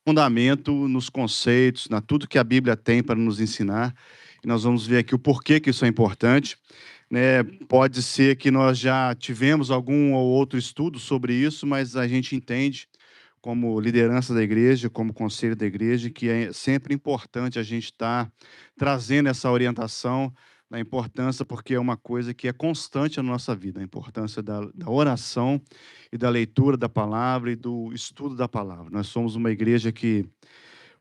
fundamento nos conceitos, na tudo que a Bíblia tem para nos ensinar. E nós vamos ver aqui o porquê que isso é importante, né? Pode ser que nós já tivemos algum ou outro estudo sobre isso, mas a gente entende, como liderança da igreja, como conselho da igreja, que é sempre importante a gente estar trazendo essa orientação da importância, porque é uma coisa que é constante na nossa vida, a importância da oração e da leitura da palavra e do estudo da palavra. Nós somos uma igreja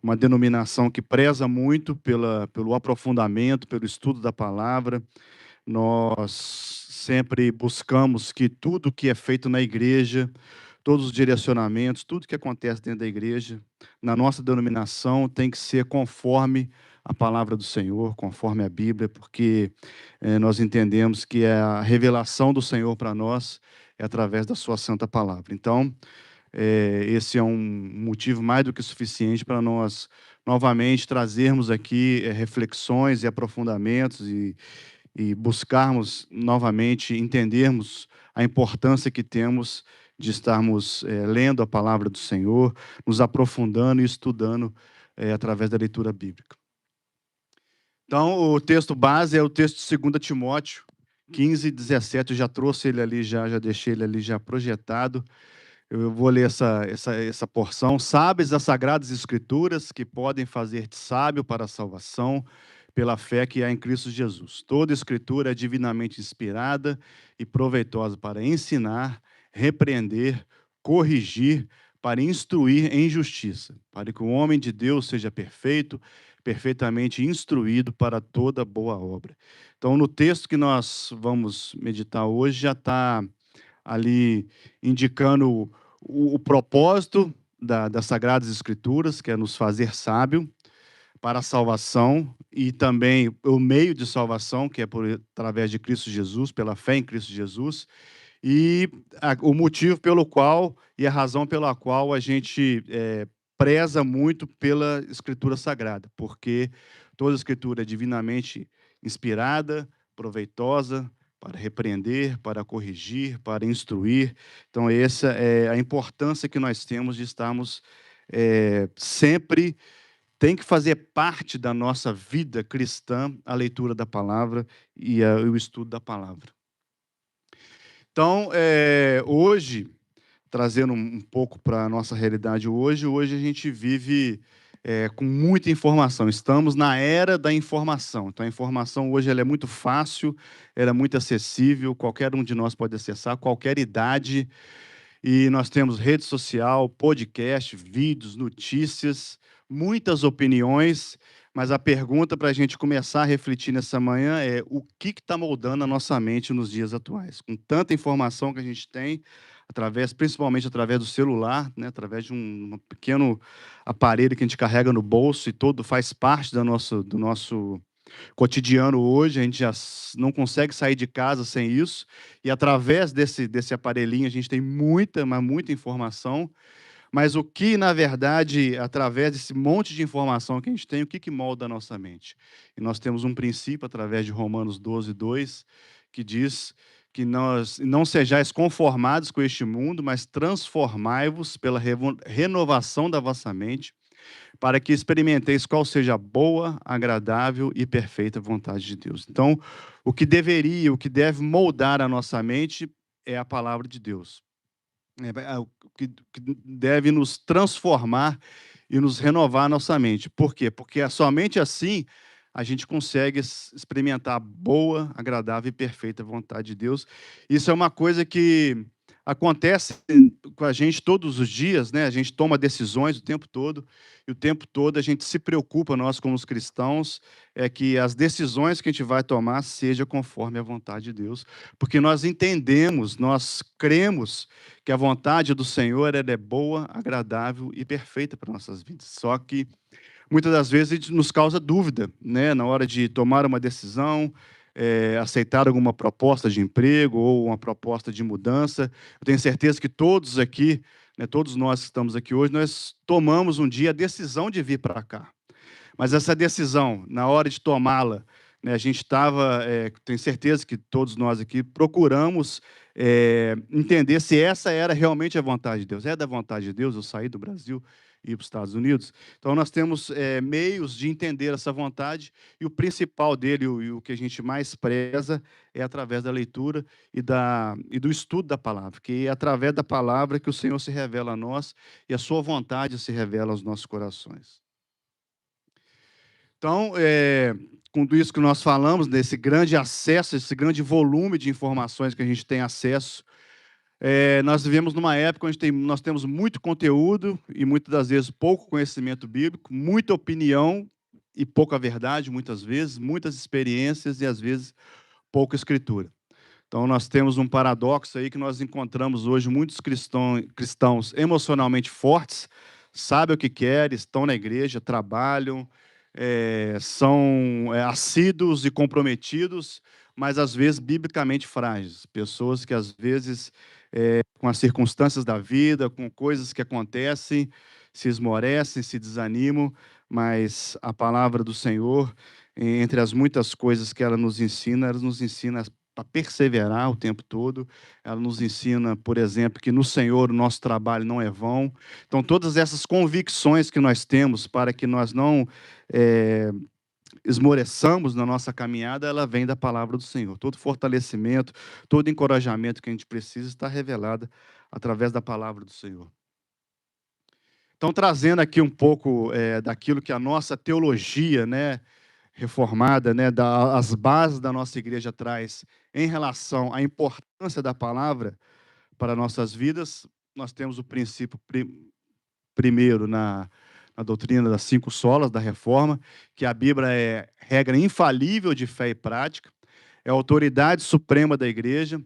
uma denominação que preza muito pelo aprofundamento, pelo estudo da palavra. Nós sempre buscamos que tudo que é feito na igreja, todos os direcionamentos, tudo que acontece dentro da igreja, na nossa denominação, tem que ser conforme a palavra do Senhor, conforme a Bíblia, porque nós entendemos que a revelação do Senhor para nós é através da sua santa palavra. Então, esse é um motivo mais do que suficiente para nós novamente trazermos aqui reflexões e aprofundamentos e buscarmos novamente entendermos a importância que temos de estarmos lendo a palavra do Senhor, nos aprofundando e estudando através da leitura bíblica. Então, o texto base é o texto de 2 Timóteo 15, 17. Eu já trouxe ele ali, já deixei ele ali já projetado. Eu vou ler essa porção. Sabes as sagradas escrituras que podem fazer-te sábio para a salvação pela fé que há em Cristo Jesus. Toda escritura é divinamente inspirada e proveitosa para ensinar, repreender, corrigir, para instruir em justiça, para que o homem de Deus seja perfeito, perfeitamente instruído para toda boa obra. Então, no texto que nós vamos meditar hoje, já está ali indicando o propósito das Sagradas Escrituras, que é nos fazer sábio para a salvação, e também o meio de salvação, que é através de Cristo Jesus, pela fé em Cristo Jesus, e o motivo pelo qual e a razão pela qual a gente preza muito pela Escritura Sagrada, porque toda a Escritura é divinamente inspirada, proveitosa, para repreender, para corrigir, para instruir. Então, essa é a importância que nós temos de estarmos sempre. Tem que fazer parte da nossa vida cristã a leitura da palavra e o estudo da palavra. Então, hoje, trazendo um pouco para a nossa realidade hoje a gente vive com muita informação. Estamos na era da informação. Então, a informação hoje ela é muito fácil, ela é muito acessível, qualquer um de nós pode acessar, qualquer idade. E nós temos rede social, podcast, vídeos, notícias, muitas opiniões, mas a pergunta para a gente começar a refletir nessa manhã é o que está moldando a nossa mente nos dias atuais? Com tanta informação que a gente tem, principalmente através do celular, né, através de um pequeno aparelho que a gente carrega no bolso e todo faz parte do nosso cotidiano hoje, a gente já não consegue sair de casa sem isso, e através desse aparelhinho a gente tem muita, mas muita informação, mas o que, na verdade, através desse monte de informação que a gente tem, o que molda a nossa mente? E nós temos um princípio, através de Romanos 12, 2, que diz que nós não sejais conformados com este mundo, mas transformai-vos pela renovação da vossa mente, para que experimenteis qual seja a boa, agradável e perfeita vontade de Deus. Então, o que deve moldar a nossa mente é a palavra de Deus. O que deve nos transformar e nos renovar a nossa mente. Por quê? Porque somente assim a gente consegue experimentar a boa, agradável e perfeita vontade de Deus. Isso é uma coisa que acontece com a gente todos os dias, né? A gente toma decisões o tempo todo, e o tempo todo a gente se preocupa, nós como os cristãos, que as decisões que a gente vai tomar sejam conforme a vontade de Deus, porque nós entendemos, nós cremos que a vontade do Senhor ela é boa, agradável e perfeita para nossas vidas. Só que muitas das vezes nos causa dúvida, né, na hora de tomar uma decisão, aceitar alguma proposta de emprego ou uma proposta de mudança. Eu tenho certeza que todos aqui, né, todos nós que estamos aqui hoje, nós tomamos um dia a decisão de vir para cá. Mas essa decisão, na hora de tomá-la, né, a gente estava, tenho certeza que todos nós aqui procuramos entender se essa era realmente a vontade de Deus. É da vontade de Deus eu sair do Brasil e ir para os Estados Unidos? Então, nós temos meios de entender essa vontade, e o principal dele, e o que a gente mais preza, é através da leitura e do estudo da palavra, que é através da palavra que o Senhor se revela a nós e a sua vontade se revela aos nossos corações. Então, com tudo isso que nós falamos, desse grande acesso, esse grande volume de informações que a gente tem acesso, nós vivemos numa época onde nós temos muito conteúdo e muitas das vezes pouco conhecimento bíblico, muita opinião e pouca verdade, muitas vezes, muitas experiências e às vezes pouca escritura. Então, nós temos um paradoxo aí que nós encontramos hoje muitos cristãos emocionalmente fortes, sabem o que querem, estão na igreja, trabalham, são assíduos e comprometidos, mas às vezes biblicamente frágeis. Pessoas que às vezes, com as circunstâncias da vida, com coisas que acontecem, se esmorecem, se desanimam, mas a palavra do Senhor, entre as muitas coisas que ela nos ensina a perseverar o tempo todo. Ela nos ensina, por exemplo, que no Senhor o nosso trabalho não é vão. Então, todas essas convicções que nós temos para que nós não esmoreçamos na nossa caminhada, ela vem da palavra do Senhor. Todo fortalecimento, todo encorajamento que a gente precisa está revelado através da palavra do Senhor. Então, trazendo aqui um pouco daquilo que a nossa teologia, né, reformada, né, as bases da nossa igreja traz em relação à importância da palavra para nossas vidas, nós temos o princípio primeiro na doutrina das 5 solas da Reforma, que a Bíblia é regra infalível de fé e prática, é a autoridade suprema da igreja,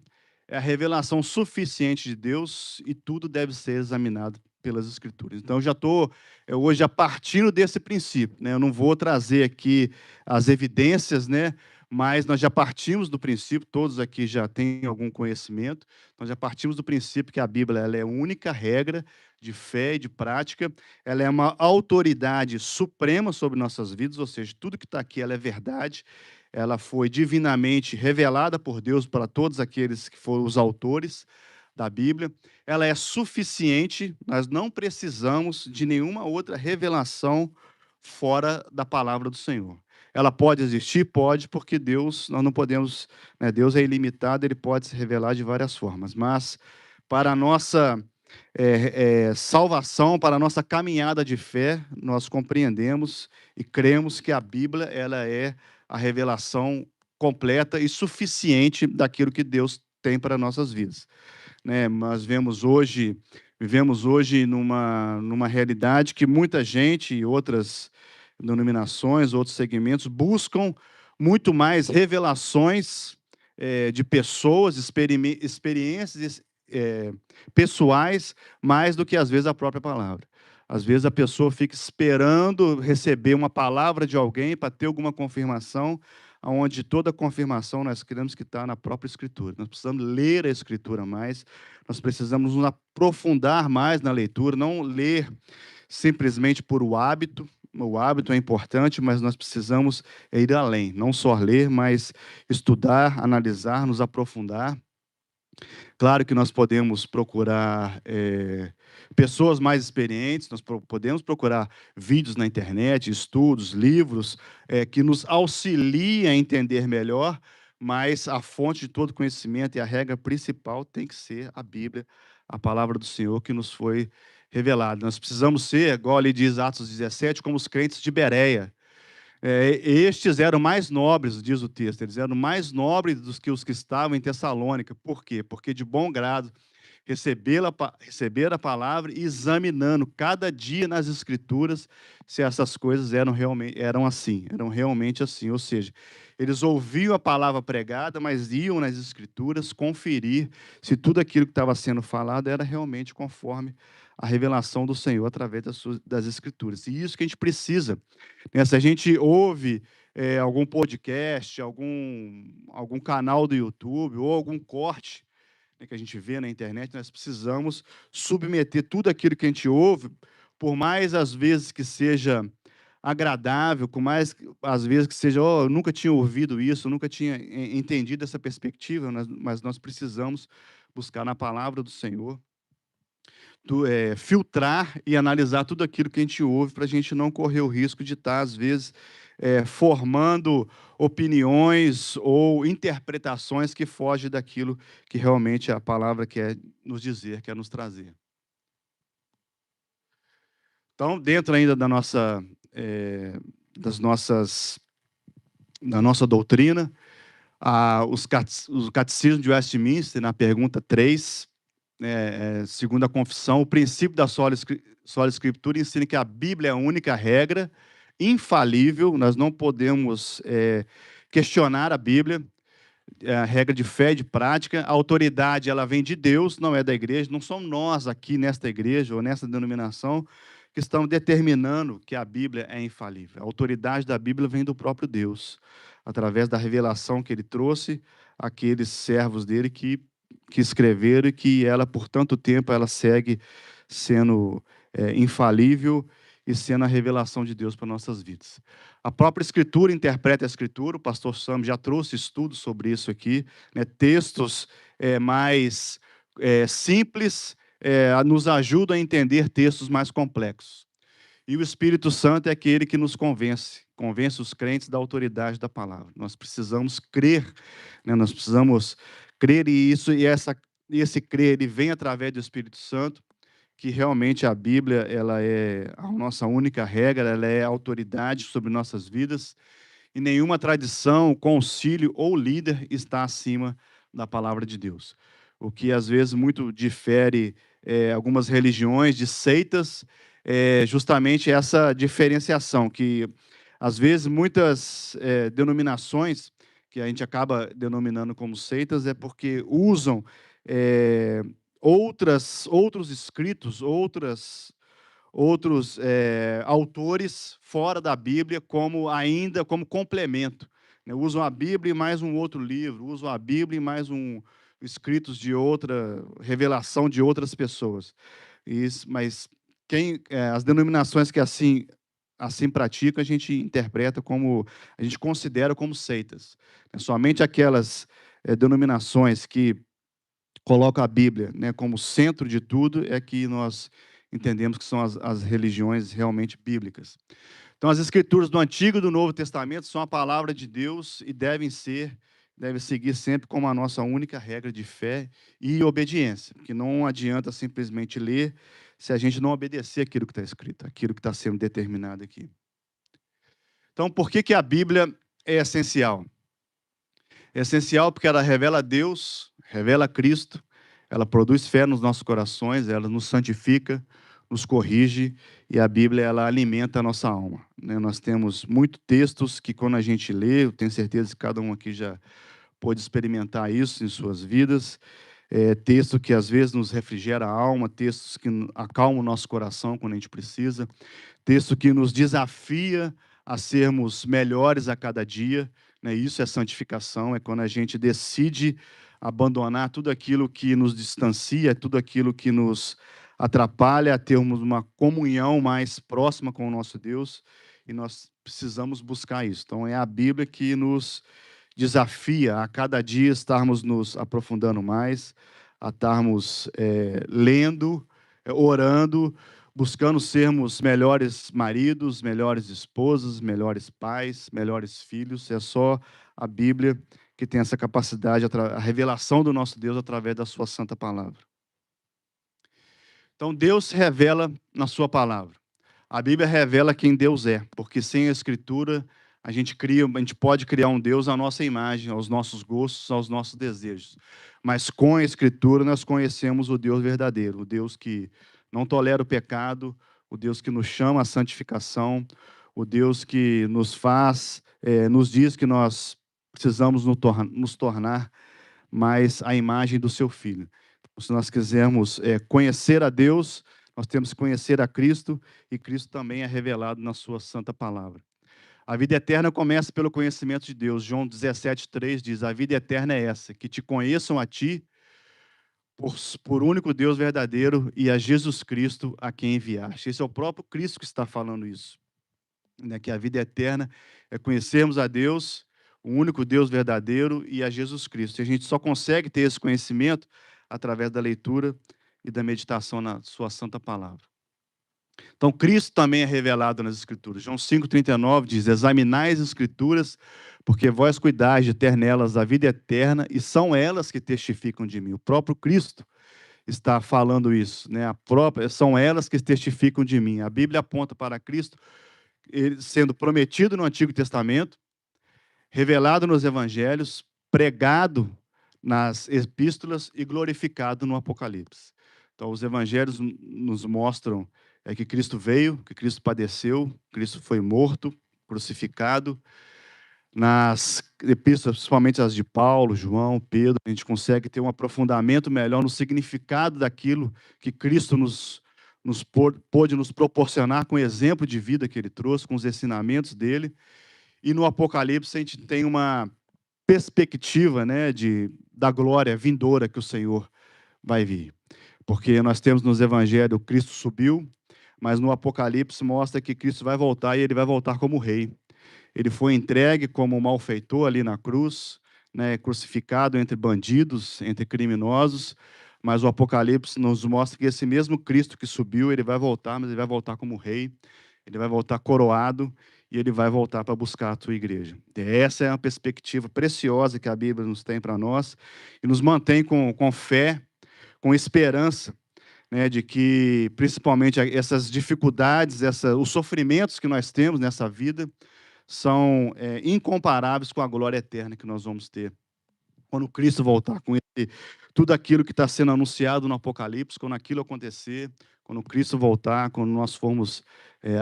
é a revelação suficiente de Deus, e tudo deve ser examinado pelas Escrituras. Então, eu já estou hoje partindo desse princípio, né? Eu não vou trazer aqui as evidências, né? Mas nós já partimos do princípio, todos aqui já têm algum conhecimento, nós já partimos do princípio que a Bíblia ela é a única regra de fé e de prática, ela é uma autoridade suprema sobre nossas vidas, ou seja, tudo que está aqui ela é verdade, ela foi divinamente revelada por Deus para todos aqueles que foram os autores da Bíblia, ela é suficiente, nós não precisamos de nenhuma outra revelação fora da palavra do Senhor. Ela pode existir? Pode, porque Deus, nós não podemos, né, Deus é ilimitado, ele pode se revelar de várias formas, mas para a nossa salvação, para a nossa caminhada de fé, nós compreendemos e cremos que a Bíblia ela é a revelação completa e suficiente daquilo que Deus tem para nossas vidas, né? Nós vivemos hoje numa realidade que muita gente e outras denominações, outros segmentos buscam muito mais revelações de pessoas, experiências pessoais, mais do que às vezes a própria palavra. Às vezes a pessoa fica esperando receber uma palavra de alguém para ter alguma confirmação, onde toda confirmação nós queremos que está na própria Escritura. Nós precisamos ler a Escritura mais, nós precisamos nos aprofundar mais na leitura, não ler simplesmente por o hábito. O hábito é importante, mas nós precisamos ir além, não só ler, mas estudar, analisar, nos aprofundar. Claro que nós podemos procurar pessoas mais experientes, nós podemos procurar vídeos na internet, estudos, livros, que nos auxiliem a entender melhor, mas a fonte de todo conhecimento e a regra principal tem que ser a Bíblia, a palavra do Senhor que nos foi revelada. Nós precisamos ser, igual ali diz Atos 17, como os crentes de Bereia. Estes eram mais nobres, diz o texto, eles eram mais nobres do que os que estavam em Tessalônica. Por quê? Porque de bom grado receberam a palavra e examinando cada dia nas Escrituras se essas coisas eram realmente assim. Ou seja, eles ouviam a palavra pregada, mas iam nas Escrituras conferir se tudo aquilo que estava sendo falado era realmente conforme a revelação do Senhor através das Escrituras. E isso que a gente precisa, né? Se a gente ouve algum podcast, algum canal do YouTube ou algum corte, né, que a gente vê na internet, nós precisamos submeter tudo aquilo que a gente ouve, por mais às vezes que seja agradável, por mais às vezes que seja, oh, eu nunca tinha ouvido isso, eu nunca tinha entendido essa perspectiva, mas nós precisamos buscar na palavra do Senhor, filtrar e analisar tudo aquilo que a gente ouve, para a gente não correr o risco de estar, às vezes, formando opiniões ou interpretações que fogem daquilo que realmente a palavra quer nos dizer, quer nos trazer. Então, dentro ainda eh, das nossas, da nossa doutrina, o Catecismo de Westminster, na pergunta 3, segundo a confissão, o princípio da sola Escritura ensina que a Bíblia é a única regra, infalível, nós não podemos questionar a Bíblia, é a regra de fé e de prática. A autoridade, ela vem de Deus, não é da igreja, não somos nós aqui nesta igreja ou nessa denominação que estamos determinando que a Bíblia é infalível. A autoridade da Bíblia vem do próprio Deus, através da revelação que ele trouxe àqueles servos dele que escreveram e que ela, por tanto tempo, ela segue sendo infalível e sendo a revelação de Deus para nossas vidas. A própria Escritura interpreta a Escritura, o pastor Sam já trouxe estudos sobre isso aqui, né? Textos mais simples nos ajudam a entender textos mais complexos. E o Espírito Santo é aquele que nos convence os crentes da autoridade da palavra. Nós precisamos crer, né? Nós precisamos crer e esse crer ele vem através do Espírito Santo, que realmente a Bíblia ela é a nossa única regra, ela é a autoridade sobre nossas vidas, e nenhuma tradição, concílio ou líder está acima da palavra de Deus. O que às vezes muito difere algumas religiões de seitas é justamente essa diferenciação, que às vezes muitas denominações que a gente acaba denominando como seitas é porque usam é, outros escritos, outros autores fora da Bíblia como complemento, né? Usam a Bíblia e mais um outro livro, usam a Bíblia e mais escritos de outra revelação de outras pessoas. Mas as denominações que assim praticam, a gente interpreta como, a gente considera como seitas. Somente aquelas denominações que colocam a Bíblia, né, como centro de tudo, é que nós entendemos que são as religiões realmente bíblicas. Então, as escrituras do Antigo e do Novo Testamento são a palavra de Deus e devem seguir sempre como a nossa única regra de fé e obediência, porque não adianta simplesmente ler se a gente não obedecer aquilo que está escrito, aquilo que está sendo determinado aqui. Então, por que a Bíblia é essencial? É essencial porque ela revela Deus, revela Cristo, ela produz fé nos nossos corações, ela nos santifica, nos corrige, e a Bíblia ela alimenta a nossa alma, né? Nós temos muitos textos que, quando a gente lê, eu tenho certeza que cada um aqui já pôde experimentar isso em suas vidas, texto que às vezes nos refrigera a alma, textos que acalmam o nosso coração quando a gente precisa, texto que nos desafia a sermos melhores a cada dia, né? Isso é santificação, é quando a gente decide abandonar tudo aquilo que nos distancia, tudo aquilo que nos atrapalha a termos uma comunhão mais próxima com o nosso Deus, e nós precisamos buscar isso. Então, é a Bíblia que nos desafia a cada dia estarmos nos aprofundando mais, a estarmos lendo, orando, buscando sermos melhores maridos, melhores esposas, melhores pais, melhores filhos. É só a Bíblia que tem essa capacidade, a revelação do nosso Deus através da sua santa palavra. Então, Deus se revela na sua palavra. A Bíblia revela quem Deus é, porque sem a Escritura a gente pode criar um Deus à nossa imagem, aos nossos gostos, aos nossos desejos. Mas com a Escritura nós conhecemos o Deus verdadeiro, o Deus que não tolera o pecado, o Deus que nos chama à santificação, o Deus que nos diz que nós precisamos nos tornar mais a imagem do seu Filho. Se nós quisermos conhecer a Deus, nós temos que conhecer a Cristo, e Cristo também é revelado na sua santa palavra. A vida eterna começa pelo conhecimento de Deus. João 17:3 diz: a vida eterna é essa, que te conheçam a ti, por único Deus verdadeiro, e a Jesus Cristo a quem enviaste. Esse é o próprio Cristo que está falando isso, né? Que a vida eterna é conhecermos a Deus, o único Deus verdadeiro, e a Jesus Cristo. E a gente só consegue ter esse conhecimento através da leitura e da meditação na sua santa palavra. Então, Cristo também é revelado nas Escrituras. João 5,39 diz: examinai as Escrituras, porque vós cuidais de ter nelas a vida eterna, e são elas que testificam de mim. O próprio Cristo está falando isso, né? São elas que testificam de mim. A Bíblia aponta para Cristo, ele sendo prometido no Antigo Testamento, revelado nos Evangelhos, pregado nas Epístolas e glorificado no Apocalipse. Então, os Evangelhos nos mostram que Cristo veio, que Cristo padeceu, Cristo foi morto, crucificado. Nas epístolas, principalmente as de Paulo, João, Pedro, a gente consegue ter um aprofundamento melhor no significado daquilo que Cristo pôde nos proporcionar com o exemplo de vida que ele trouxe, com os ensinamentos dele. E no Apocalipse a gente tem uma perspectiva, né, da glória vindoura que o Senhor vai vir. Porque nós temos nos evangelhos Cristo subiu, mas no Apocalipse mostra que Cristo vai voltar e ele vai voltar como rei. Ele foi entregue como um malfeitor ali na cruz, né, crucificado entre bandidos, entre criminosos, mas o Apocalipse nos mostra que esse mesmo Cristo que subiu, ele vai voltar, mas ele vai voltar como rei, ele vai voltar coroado e ele vai voltar para buscar a sua igreja. E essa é uma perspectiva preciosa que a Bíblia nos tem para nós e nos mantém com fé, com esperança, né, de que, principalmente, essas dificuldades, os sofrimentos que nós temos nessa vida são incomparáveis com a glória eterna que nós vamos ter quando Cristo voltar, com ele, tudo aquilo que está sendo anunciado no Apocalipse, quando aquilo acontecer, quando Cristo voltar, quando nós formos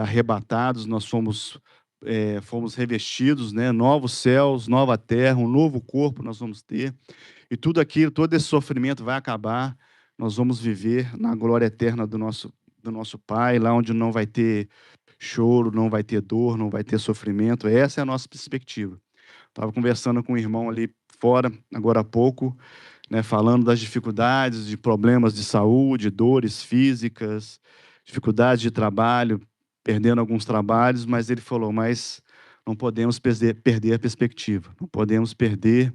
arrebatados, nós fomos revestidos, né, novos céus, nova terra, um novo corpo nós vamos ter, e tudo aquilo, todo esse sofrimento vai acabar, nós vamos viver na glória eterna do nosso Pai, lá onde não vai ter choro, não vai ter dor, não vai ter sofrimento. Essa é a nossa perspectiva. Estava conversando com um irmão ali fora, agora há pouco, né, falando das dificuldades, de problemas de saúde, dores físicas, dificuldades de trabalho, perdendo alguns trabalhos, mas ele falou, mas não podemos perder a perspectiva, não podemos perder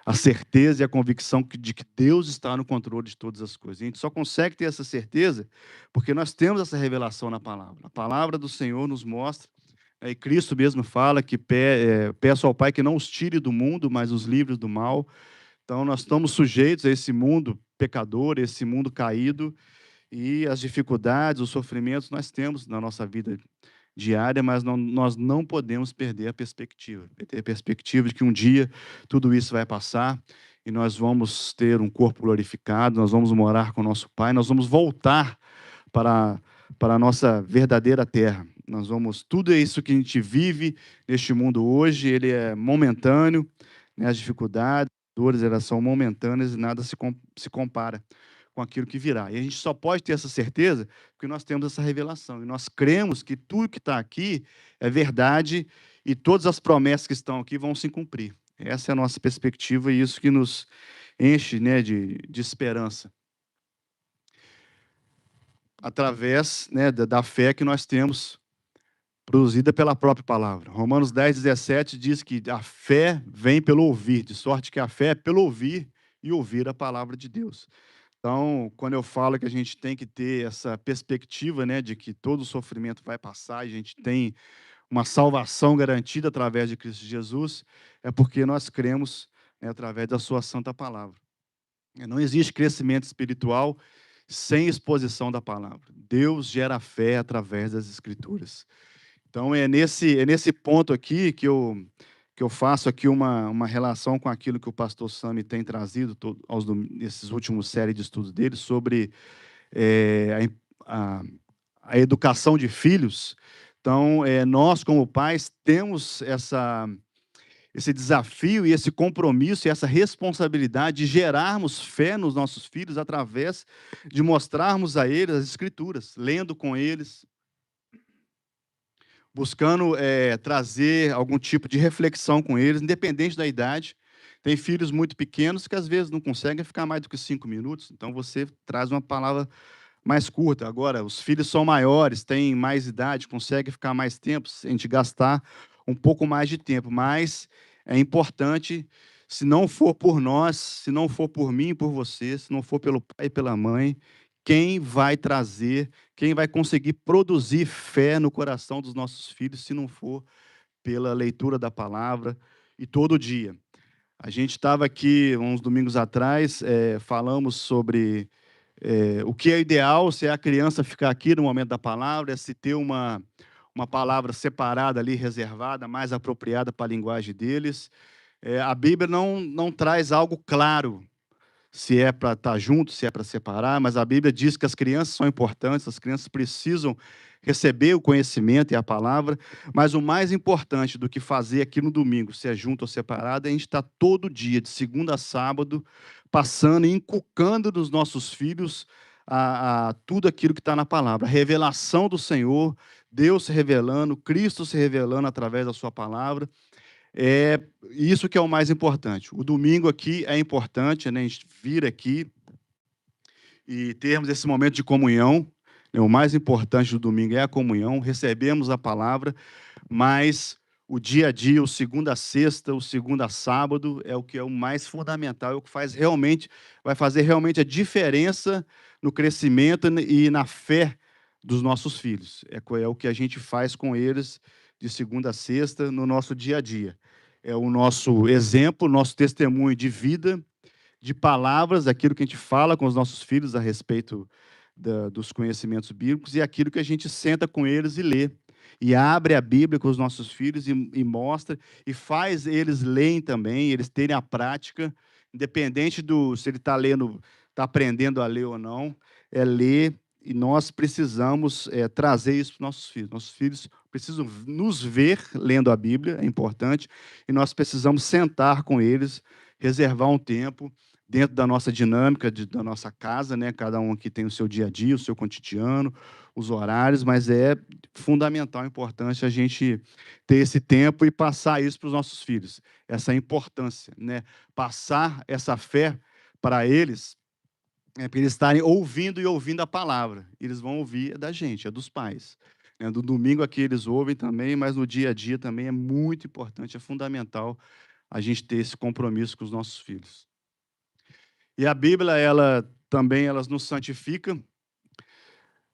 a certeza e a convicção de que Deus está no controle de todas as coisas. A gente só consegue ter essa certeza porque nós temos essa revelação na palavra. A palavra do Senhor nos mostra, e Cristo mesmo fala que peço ao Pai que não os tire do mundo, mas os livre do mal. Então, nós estamos sujeitos a esse mundo pecador, esse mundo caído, e as dificuldades, os sofrimentos nós temos na nossa vida diária, mas nós não podemos perder a perspectiva. Ter a perspectiva de que um dia tudo isso vai passar e nós vamos ter um corpo glorificado, nós vamos morar com o nosso Pai, nós vamos voltar para a nossa verdadeira terra. Tudo isso que a gente vive neste mundo hoje, ele é momentâneo, né? As dificuldades, as dores, elas são momentâneas e nada se compara com aquilo que virá. E a gente só pode ter essa certeza porque nós temos essa revelação. E nós cremos que tudo que está aqui é verdade e todas as promessas que estão aqui vão se cumprir. Essa é a nossa perspectiva e isso que nos enche, né, de esperança. Através, né, da fé que nós temos produzida pela própria palavra. Romanos 10:17 diz que a fé vem pelo ouvir, de sorte que a fé é pelo ouvir e ouvir a palavra de Deus. Então, quando eu falo que a gente tem que ter essa perspectiva, né, de que todo sofrimento vai passar, e a gente tem uma salvação garantida através de Cristo Jesus, é porque nós cremos, né, através da sua santa palavra. Não existe crescimento espiritual sem exposição da palavra. Deus gera fé através das Escrituras. Então, é nesse ponto aqui que eu faço aqui uma relação com aquilo que o pastor Sami tem trazido nesses últimos séries de estudos dele sobre a, a educação de filhos. Então, nós, como pais, temos esse desafio e esse compromisso e essa responsabilidade de gerarmos fé nos nossos filhos através de mostrarmos a eles as Escrituras, lendo com eles, buscando trazer algum tipo de reflexão com eles, independente da idade. Tem filhos muito pequenos que às vezes não conseguem ficar mais do que 5 minutos, então você traz uma palavra mais curta. Agora, os filhos são maiores, têm mais idade, conseguem ficar mais tempo, a gente gastar um pouco mais de tempo, mas é importante Se não for por nós, se não for por mim e por você, se não for pelo pai e pela mãe, quem vai trazer, quem vai conseguir produzir fé no coração dos nossos filhos, se não for pela leitura da palavra e todo dia? A gente estava aqui uns domingos atrás, falamos sobre o que é ideal, se é a criança ficar aqui no momento da palavra, se ter uma palavra separada ali, reservada, mais apropriada para a linguagem deles. A Bíblia não traz algo claro, se é para estar junto, se é para separar, mas a Bíblia diz que as crianças são importantes, as crianças precisam receber o conhecimento e a palavra, mas o mais importante do que fazer aqui no domingo, se é junto ou separado, é a gente estar todo dia, de segunda a sábado, passando e inculcando nos nossos filhos a tudo aquilo que está na palavra, a revelação do Senhor, Deus se revelando, Cristo se revelando através da sua palavra. É isso que é o mais importante. O domingo aqui é importante, né, a gente vir aqui e termos esse momento de comunhão, né. O mais importante do domingo é a comunhão, recebemos a palavra, mas o dia a dia, o segunda a sexta, o segunda a sábado, é o que é o mais fundamental, é o que vai fazer realmente a diferença no crescimento e na fé dos nossos filhos. É o que a gente faz com eles de segunda a sexta no nosso dia a dia. É o nosso exemplo, nosso testemunho de vida, de palavras, aquilo que a gente fala com os nossos filhos a respeito dos conhecimentos bíblicos, e aquilo que a gente senta com eles e lê. E abre a Bíblia com os nossos filhos e mostra, e faz eles lerem também, eles terem a prática, independente se ele está lendo, está aprendendo a ler ou não, é ler, e nós precisamos trazer isso para os nossos filhos. Nossos filhos precisam nos ver lendo a Bíblia, é importante, e nós precisamos sentar com eles, reservar um tempo, dentro da nossa dinâmica, da nossa casa, né? Cada um aqui tem o seu dia a dia, o seu cotidiano, os horários, mas é fundamental, importante a gente ter esse tempo e passar isso para os nossos filhos, essa importância, né? Passar essa fé para eles, para eles estarem ouvindo e ouvindo a palavra. Eles vão ouvir da gente, é dos pais. Do domingo aqui eles ouvem também, mas no dia a dia também é muito importante, é fundamental a gente ter esse compromisso com os nossos filhos. E a Bíblia, ela também nos santifica.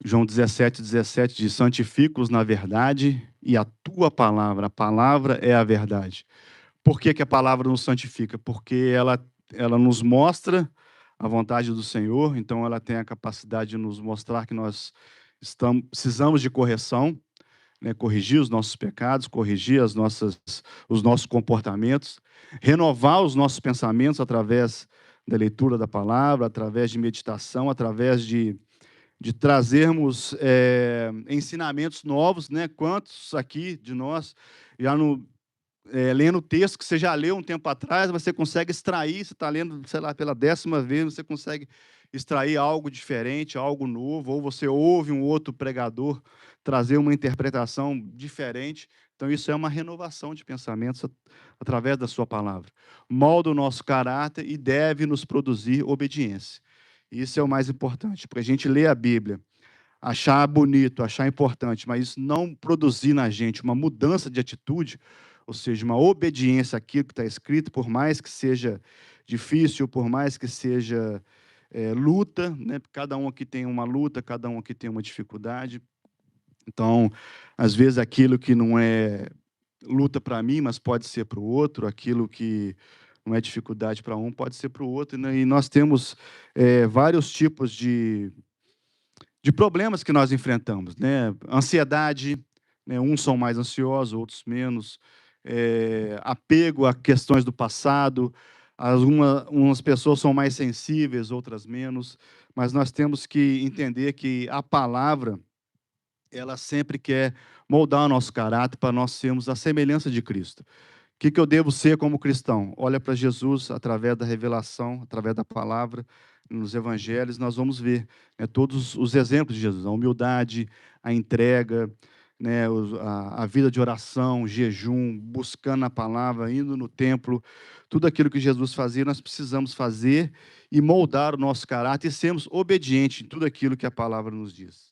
João 17:17 diz: santifica-os na verdade, e a tua palavra, a palavra é a verdade. Por que que a palavra nos santifica? Porque ela nos mostra a vontade do Senhor, então ela tem a capacidade de nos mostrar que nós precisamos de correção, né, corrigir os nossos pecados, corrigir os nossos comportamentos, renovar os nossos pensamentos através da leitura da palavra, através de meditação, através de trazermos ensinamentos novos, né? Quantos aqui de nós já lendo o texto que você já leu um tempo atrás, você consegue extrair, você está lendo, sei lá, pela 10ª vez, você consegue extrair algo diferente, algo novo, ou você ouve um outro pregador trazer uma interpretação diferente. Então, isso é uma renovação de pensamentos através da sua palavra. Molda o nosso caráter e deve nos produzir obediência. Isso é o mais importante, porque a gente lê a Bíblia, achar bonito, achar importante, mas isso não produzir na gente uma mudança de atitude, ou seja, uma obediência àquilo que está escrito, por mais que seja difícil, por mais que seja luta, né? Cada um aqui tem uma luta, cada um aqui tem uma dificuldade. Então, às vezes, aquilo que não é luta para mim, mas pode ser para o outro, aquilo que não é dificuldade para um, pode ser para o outro, né? E nós temos vários tipos de problemas que nós enfrentamos, né? Ansiedade, né? Uns são mais ansiosos, outros menos. Apego a questões do passado. Umas pessoas são mais sensíveis, outras menos. Mas nós temos que entender que a palavra, ela sempre quer moldar o nosso caráter para nós sermos a semelhança de Cristo. O que eu devo ser como cristão? Olha para Jesus através da revelação, através da palavra, nos evangelhos, nós vamos ver, né, todos os exemplos de Jesus, a humildade, a entrega, né, a vida de oração, jejum, buscando a palavra, indo no templo, tudo aquilo que Jesus fazia, nós precisamos fazer e moldar o nosso caráter e sermos obedientes em tudo aquilo que a palavra nos diz.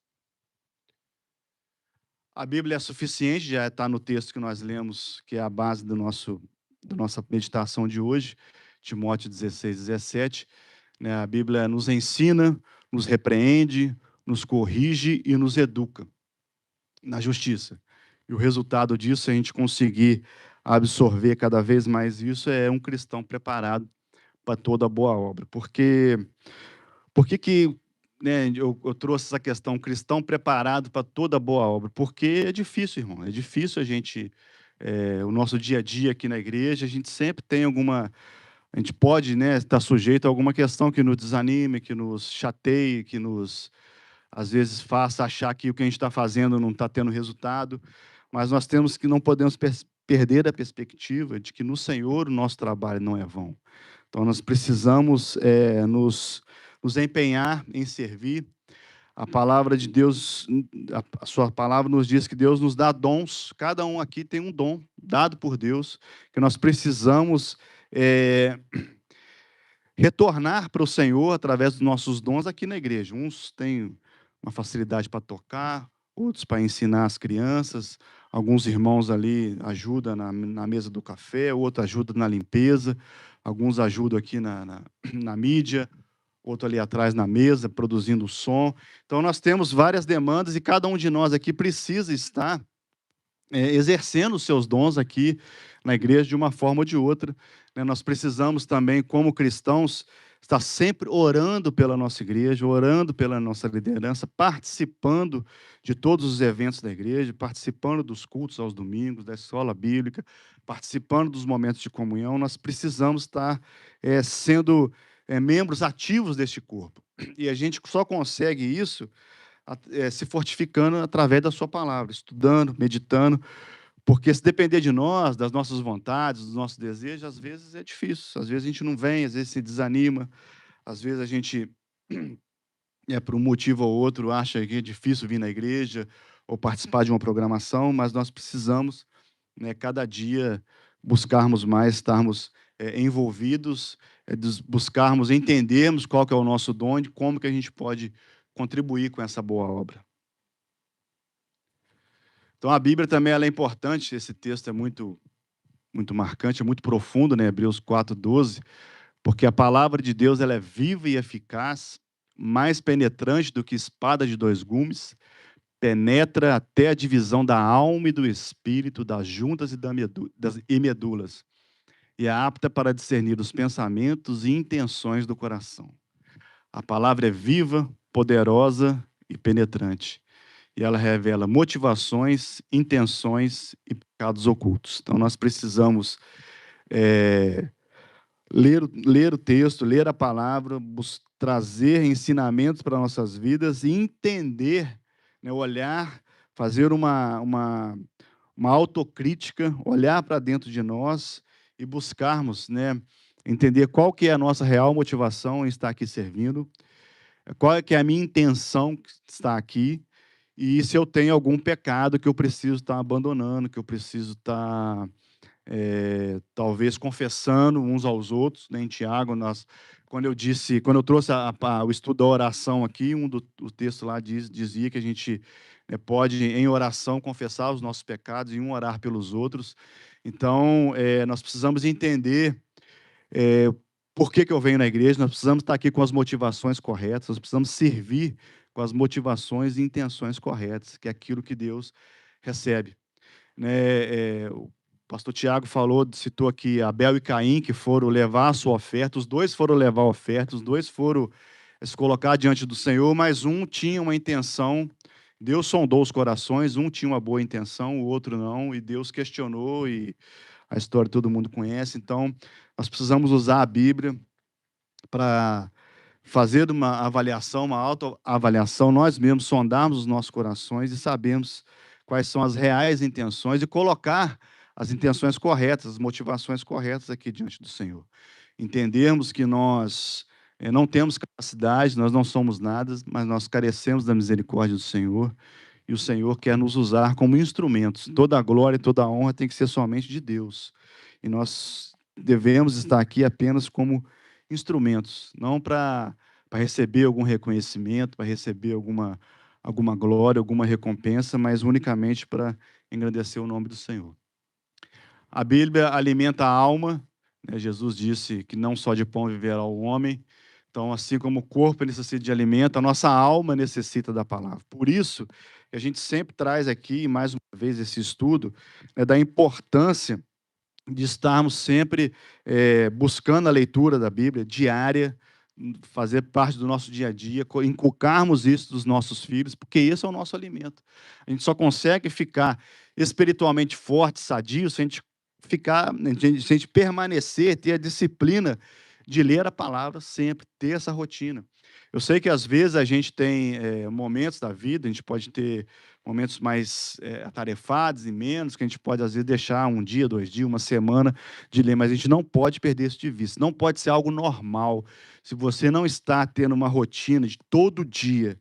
A Bíblia é suficiente, já está no texto que nós lemos, que é a base do nosso da nossa meditação de hoje, Timóteo 16:17, né? A Bíblia nos ensina, nos repreende, nos corrige e nos educa na justiça. E o resultado disso, é a gente conseguir absorver cada vez mais isso, é um cristão preparado para toda boa obra. Por que, né, eu trouxe essa questão, cristão preparado para toda boa obra? Porque é difícil, irmão, é difícil a gente, o nosso dia a dia aqui na igreja, a gente sempre tem alguma, a gente pode, né, estar sujeito a alguma questão que nos desanime, que nos chateie, que nos, às vezes, faça achar que o que a gente está fazendo não está tendo resultado, mas nós temos que, não podemos perder a perspectiva de que no Senhor o nosso trabalho não é vão. Então, nós precisamos nos empenhar em servir. A palavra de Deus, a sua palavra nos diz que Deus nos dá dons, cada um aqui tem um dom dado por Deus, que nós precisamos é, retornar para o Senhor através dos nossos dons aqui na igreja. Uns têm uma facilidade para tocar, outros para ensinar as crianças, alguns irmãos ali ajudam na mesa do café, outro ajuda na limpeza, alguns ajudam aqui na mídia, outro ali atrás na mesa, produzindo som. Então, nós temos várias demandas e cada um de nós aqui precisa estar exercendo os seus dons aqui na igreja de uma forma ou de outra, né? Nós precisamos também, como cristãos, estar sempre orando pela nossa igreja, orando pela nossa liderança, participando de todos os eventos da igreja, participando dos cultos aos domingos, da escola bíblica, participando dos momentos de comunhão. Nós precisamos estar sendo membros ativos deste corpo. E a gente só consegue isso se fortificando através da sua palavra, estudando, meditando, porque se depender de nós, das nossas vontades, dos nossos desejos, às vezes é difícil, às vezes a gente não vem, às vezes se desanima, às vezes a gente, por um motivo ou outro, acha que é difícil vir na igreja ou participar de uma programação, mas nós precisamos, né, cada dia buscarmos mais, estarmos envolvidos, buscarmos entendermos qual que é o nosso dom e como que a gente pode contribuir com essa boa obra. Então, a Bíblia também ela é importante, esse texto é muito marcante, é muito profundo, né? Hebreus 4:12, porque a palavra de Deus ela é viva e eficaz, mais penetrante do que espada de dois gumes, penetra até a divisão da alma e do espírito, das juntas e das medulas, e é apta para discernir os pensamentos e intenções do coração. A palavra é viva, poderosa e penetrante. E ela revela motivações, intenções e pecados ocultos. Então, nós precisamos ler o texto, ler a palavra, trazer ensinamentos para nossas vidas e entender, né, olhar, fazer uma autocrítica, olhar para dentro de nós e buscarmos, né, entender qual que é a nossa real motivação em estar aqui servindo, qual é que é a minha intenção que está aqui, e se eu tenho algum pecado que eu preciso estar abandonando, que eu preciso estar, talvez, confessando uns aos outros, né? Em Tiago, quando eu trouxe o estudo da oração aqui, o texto lá dizia que a gente pode, em oração, confessar os nossos pecados e orar pelos outros. Então, nós precisamos entender é, por que eu venho na igreja, nós precisamos estar aqui com as motivações corretas, nós precisamos servir com as motivações e intenções corretas, que é aquilo que Deus recebe. Né? O pastor Tiago citou aqui Abel e Caim, que foram levar a sua oferta, os dois foram levar a oferta, os dois foram se colocar diante do Senhor, mas um tinha uma intenção, Deus sondou os corações, um tinha uma boa intenção, o outro não, e Deus questionou, e a história todo mundo conhece. Então, nós precisamos usar a Bíblia para fazer uma avaliação, uma autoavaliação, nós mesmos sondarmos os nossos corações e sabermos quais são as reais intenções e colocar as intenções corretas, as motivações corretas aqui diante do Senhor. Entendermos que nós não temos capacidade, nós não somos nada, mas nós carecemos da misericórdia do Senhor, e o Senhor quer nos usar como instrumentos. Toda a glória e toda a honra tem que ser somente de Deus. E nós devemos estar aqui apenas como instrumentos, não para receber algum reconhecimento, para receber alguma glória, alguma recompensa, mas unicamente para engrandecer o nome do Senhor. A Bíblia alimenta a alma, né? Jesus disse que não só de pão viverá o homem. Então, assim como o corpo necessita de alimento, a nossa alma necessita da palavra. Por isso, a gente sempre traz aqui, mais uma vez, esse estudo, né, da importância de estarmos sempre buscando a leitura da Bíblia diária, fazer parte do nosso dia a dia, inculcarmos isso dos nossos filhos, porque esse é o nosso alimento. A gente só consegue ficar espiritualmente forte, sadio, se a gente se a gente permanecer, ter a disciplina de ler a palavra sempre, ter essa rotina. Eu sei que às vezes a gente tem momentos da vida, a gente pode ter momentos mais atarefados e menos, que a gente pode, às vezes, deixar um dia, 2 dias, uma semana de ler, mas a gente não pode perder isso de vista. Não pode ser algo normal. Se você não está tendo uma rotina de todo dia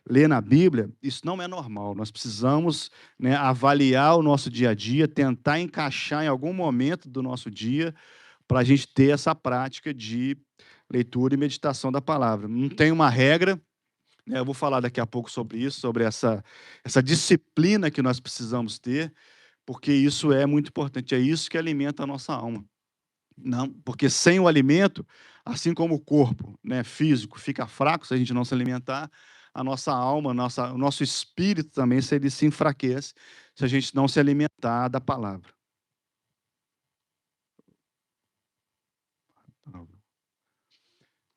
ler na Bíblia, isso não é normal. Nós precisamos, né, avaliar o nosso dia a dia, tentar encaixar em algum momento do nosso dia para a gente ter essa prática de leitura e meditação da palavra. Não tem uma regra, eu vou falar daqui a pouco sobre isso, sobre essa disciplina que nós precisamos ter, porque isso é muito importante, é isso que alimenta a nossa alma. Não, porque sem o alimento, assim como o corpo, né, físico fica fraco se a gente não se alimentar, a nossa alma, o nosso espírito também se enfraquece se a gente não se alimentar da palavra.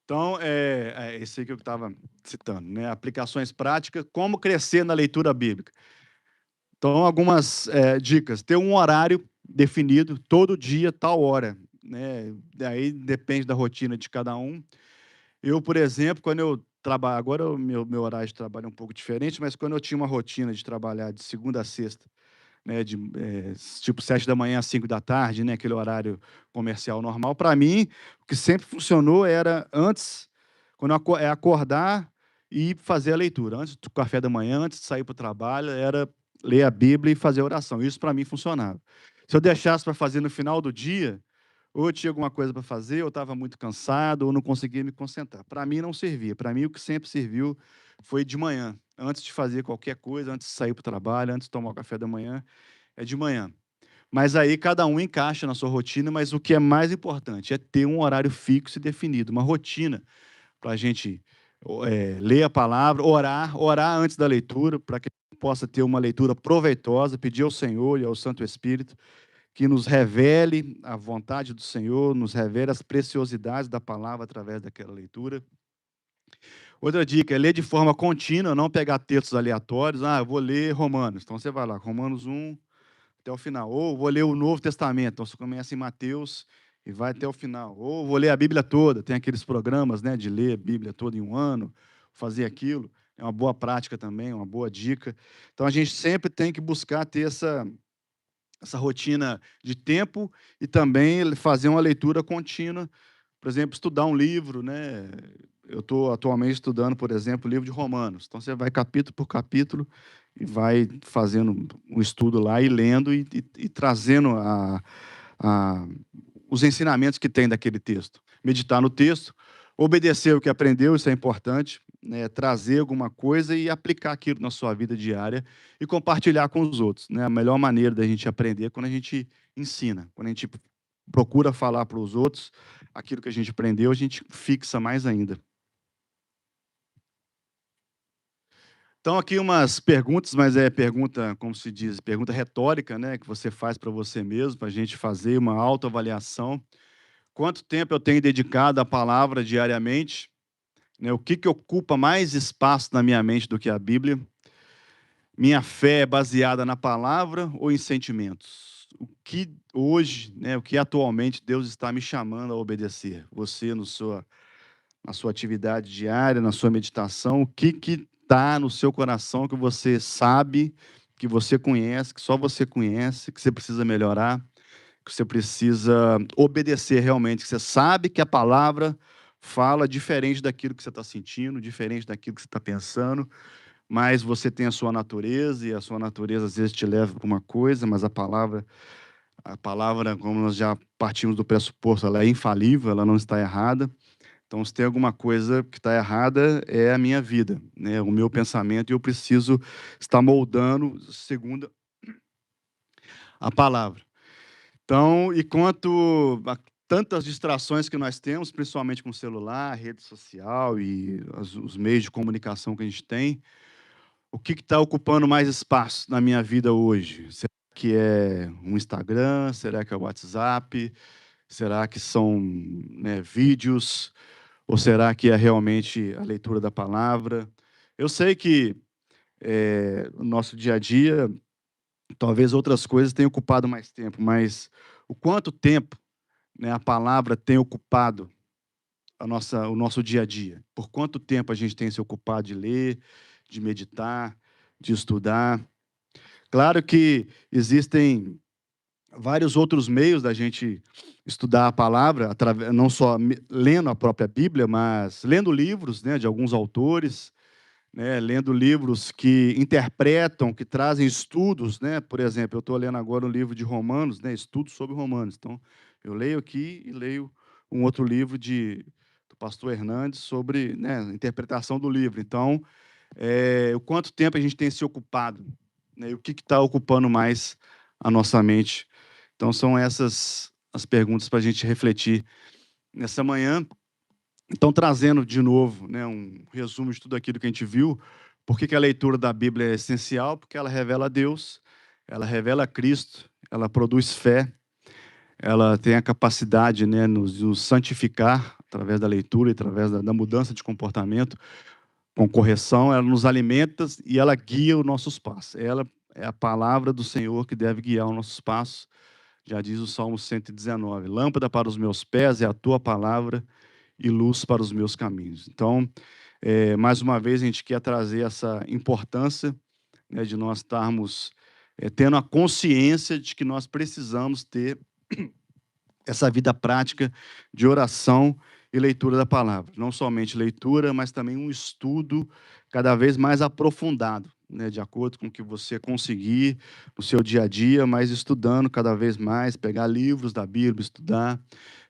Então, esse aí que eu estava citando, né? Aplicações práticas, como crescer na leitura bíblica. Então, algumas dicas. Ter um horário definido, todo dia, tal hora. Né? Daí depende da rotina de cada um. Eu, por exemplo, quando eu trabalho, agora o meu horário de trabalho é um pouco diferente, mas quando eu tinha uma rotina de trabalhar de segunda a sexta, né, tipo 7 da manhã às 5 da tarde, né, aquele horário comercial normal, para mim, o que sempre funcionou era antes, quando acordar e fazer a leitura. Antes do café da manhã, antes de sair para o trabalho, era ler a Bíblia e fazer a oração. Isso para mim funcionava. Se eu deixasse para fazer no final do dia, ou eu tinha alguma coisa para fazer, ou estava muito cansado, ou não conseguia me concentrar. Para mim não servia. Para mim o que sempre serviu foi de manhã, antes de fazer qualquer coisa, antes de sair para o trabalho, antes de tomar o café da manhã, é de manhã. Mas aí cada um encaixa na sua rotina, mas o que é mais importante é ter um horário fixo e definido, uma rotina para a gente ler a palavra, orar antes da leitura, para que a gente possa ter uma leitura proveitosa, pedir ao Senhor e ao Santo Espírito que nos revele a vontade do Senhor, nos revele as preciosidades da palavra através daquela leitura. Outra dica é ler de forma contínua, não pegar textos aleatórios. Eu vou ler Romanos. Então você vai lá, Romanos 1 até o final. Ou vou ler o Novo Testamento. Então você começa em Mateus e vai até o final. Ou vou ler a Bíblia toda. Tem aqueles programas, né, de ler a Bíblia toda em um ano, fazer aquilo. É uma boa prática também, uma boa dica. Então a gente sempre tem que buscar ter essa rotina de tempo e também fazer uma leitura contínua, por exemplo, estudar um livro, né? Eu estou atualmente estudando, por exemplo, o livro de Romanos. Então você vai capítulo por capítulo e vai fazendo um estudo lá e lendo e trazendo a, os ensinamentos que tem daquele texto. Meditar no texto, obedecer o que aprendeu, isso é importante, né? Trazer alguma coisa e aplicar aquilo na sua vida diária e compartilhar com os outros. Né? A melhor maneira da gente aprender é quando a gente ensina, quando a gente procura falar para os outros aquilo que a gente aprendeu, a gente fixa mais ainda. Então, aqui umas perguntas, mas é pergunta, como se diz, pergunta retórica, né? Que você faz para você mesmo, para a gente fazer uma autoavaliação. Quanto tempo eu tenho dedicado à palavra diariamente? Né? O que ocupa mais espaço na minha mente do que a Bíblia? Minha fé é baseada na palavra ou em sentimentos? O que hoje, né, o que atualmente Deus está me chamando a obedecer? Você, na sua atividade diária, na sua meditação, o que está no seu coração que você sabe, que você conhece, que só você conhece, que você precisa melhorar, que você precisa obedecer realmente, que você sabe que a palavra fala diferente daquilo que você está sentindo, diferente daquilo que você está pensando, mas você tem a sua natureza, e a sua natureza às vezes te leva para uma coisa, mas a palavra, como nós já partimos do pressuposto, ela é infalível, ela não está errada. Então, se tem alguma coisa que está errada, é a minha vida, né? O meu pensamento, e eu preciso estar moldando segundo a palavra. Então, enquanto tantas distrações que nós temos, principalmente com o celular, rede social e os meios de comunicação que a gente tem, o que está ocupando mais espaço na minha vida hoje? Será que é um Instagram? Será que é o WhatsApp? Será que são, né, vídeos? Ou será que é realmente a leitura da palavra? Eu sei que o nosso dia a dia, talvez outras coisas tenham ocupado mais tempo, mas o quanto tempo, né, a palavra tem ocupado o nosso dia a dia? Por quanto tempo a gente tem se ocupado de ler, de meditar, de estudar? Claro que existem vários outros meios da gente estudar a palavra, não só lendo a própria Bíblia, mas lendo livros, né, de alguns autores, né, lendo livros que interpretam, que trazem estudos, né? Por exemplo, eu estou lendo agora um livro de Romanos, né, estudos sobre Romanos. Então, eu leio aqui e leio um outro livro do pastor Hernandes sobre, né, interpretação do livro. Então, o quanto tempo a gente tem se ocupado, né, e o que está ocupando mais a nossa mente. Então, são essas as perguntas para a gente refletir nessa manhã. Então, trazendo de novo, né, um resumo de tudo aquilo que a gente viu, por que a leitura da Bíblia é essencial? Porque ela revela a Deus, ela revela a Cristo, ela produz fé, ela tem a capacidade, né, nos santificar através da leitura, através da mudança de comportamento, com correção, ela nos alimenta e ela guia os nossos passos. Ela é a palavra do Senhor que deve guiar os nossos passos, já diz o Salmo 119. Lâmpada para os meus pés é a tua palavra e luz para os meus caminhos. Então, mais uma vez, a gente quer trazer essa importância, né, de nós estarmos tendo a consciência de que nós precisamos ter essa vida prática de oração e leitura da palavra. Não somente leitura, mas também um estudo cada vez mais aprofundado, né, de acordo com o que você conseguir no seu dia a dia, mas estudando cada vez mais, pegar livros da Bíblia, estudar,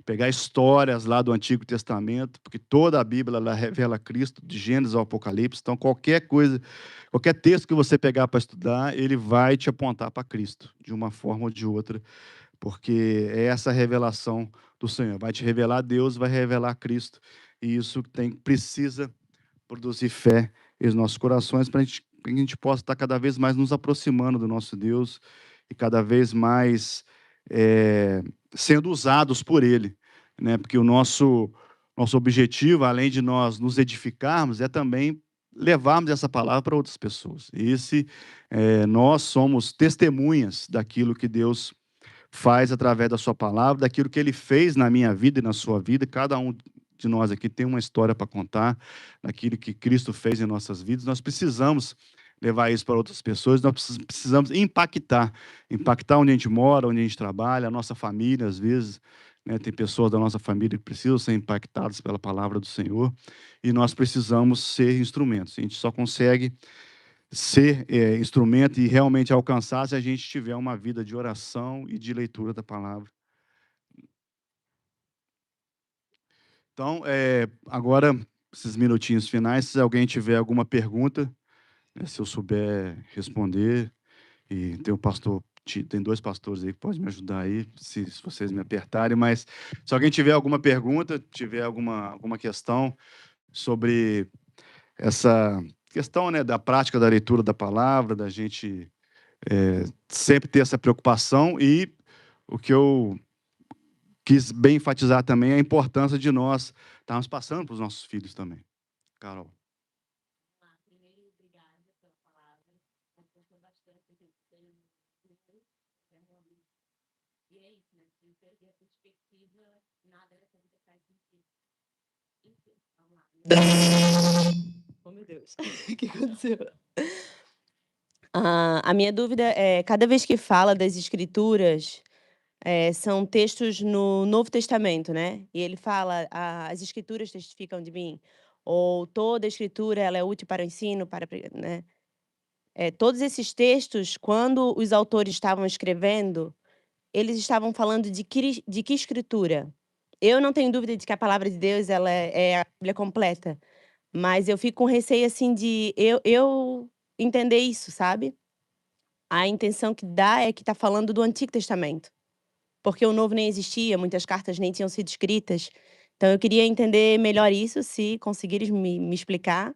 pegar histórias lá do Antigo Testamento, porque toda a Bíblia ela revela Cristo, de Gênesis ao Apocalipse. Então, qualquer coisa, qualquer texto que você pegar para estudar, ele vai te apontar para Cristo, de uma forma ou de outra, porque é essa revelação do Senhor. Vai te revelar Deus, vai revelar Cristo, e isso precisa produzir fé nos nossos corações para que a gente possa estar cada vez mais nos aproximando do nosso Deus e cada vez mais sendo usados por Ele, né? Porque o nosso objetivo, além de nós nos edificarmos, é também levarmos essa palavra para outras pessoas. Nós somos testemunhas daquilo que Deus faz através da sua palavra, daquilo que ele fez na minha vida e na sua vida. Cada um de nós aqui tem uma história para contar, daquilo que Cristo fez em nossas vidas. Nós precisamos levar isso para outras pessoas, nós precisamos impactar onde a gente mora, onde a gente trabalha, a nossa família, às vezes, né, tem pessoas da nossa família que precisam ser impactadas pela palavra do Senhor, e nós precisamos ser instrumentos. A gente só consegue ser instrumento e realmente alcançar se a gente tiver uma vida de oração e de leitura da palavra. Então, agora, esses minutinhos finais, se alguém tiver alguma pergunta, né, se eu souber responder, e tem dois pastores aí que podem me ajudar aí, se vocês me apertarem, mas se alguém tiver alguma pergunta, tiver alguma questão sobre essa questão, né, da prática da leitura da palavra, da gente sempre ter essa preocupação, e o que eu quis bem enfatizar também é a importância de nós estarmos passando para os nossos filhos também. Carol. Oh, meu Deus, o que aconteceu? A minha dúvida é, cada vez que fala das escrituras, são textos no Novo Testamento, né? E ele fala, as escrituras testificam de mim, ou toda a escritura ela é útil para o ensino, né? Todos esses textos, quando os autores estavam escrevendo, eles estavam falando de que escritura? Eu não tenho dúvida de que a palavra de Deus ela é a Bíblia completa, mas eu fico com receio assim de eu entender isso, sabe? A intenção que dá é que está falando do Antigo Testamento. porque o Novo nem existia, muitas cartas nem tinham sido escritas. Então eu queria entender melhor isso, se conseguires me explicar.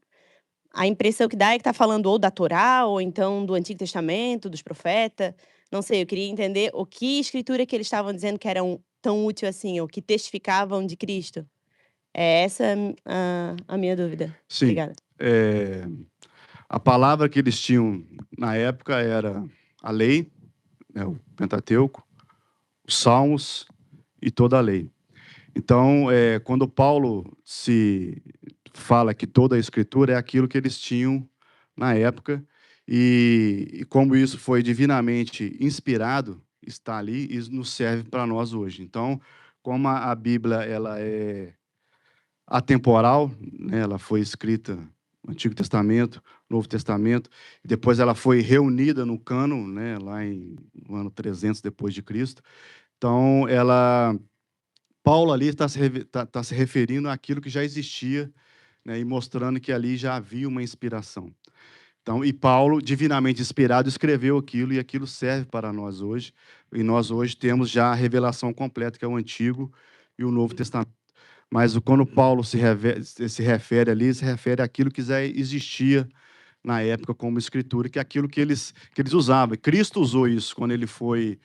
A impressão que dá é que está falando ou da Torá, ou então do Antigo Testamento, dos profetas. Não sei, eu queria entender o que escritura que eles estavam dizendo que era tão útil assim, ou que testificavam de Cristo. É essa a minha dúvida. Sim. Obrigada. A palavra que eles tinham na época era a lei, né, o Pentateuco, os Salmos e toda a lei. Então, quando Paulo se fala que toda a Escritura é aquilo que eles tinham na época, e como isso foi divinamente inspirado, está ali e nos serve para nós hoje. Então, como a Bíblia ela é atemporal, né? Ela foi escrita no Antigo Testamento, Novo Testamento, e depois ela foi reunida no cânon, né? Lá no ano 300 depois de Cristo. Então, Paulo ali tá se referindo àquilo que já existia, né? E mostrando que ali já havia uma inspiração. Então, e Paulo, divinamente inspirado, escreveu aquilo, e aquilo serve para nós hoje. E nós hoje temos já a revelação completa, que é o Antigo e o Novo Testamento. Mas quando Paulo se refere ali, se refere àquilo que já existia na época como escritura, que é aquilo que eles usavam. Cristo usou isso quando ele foi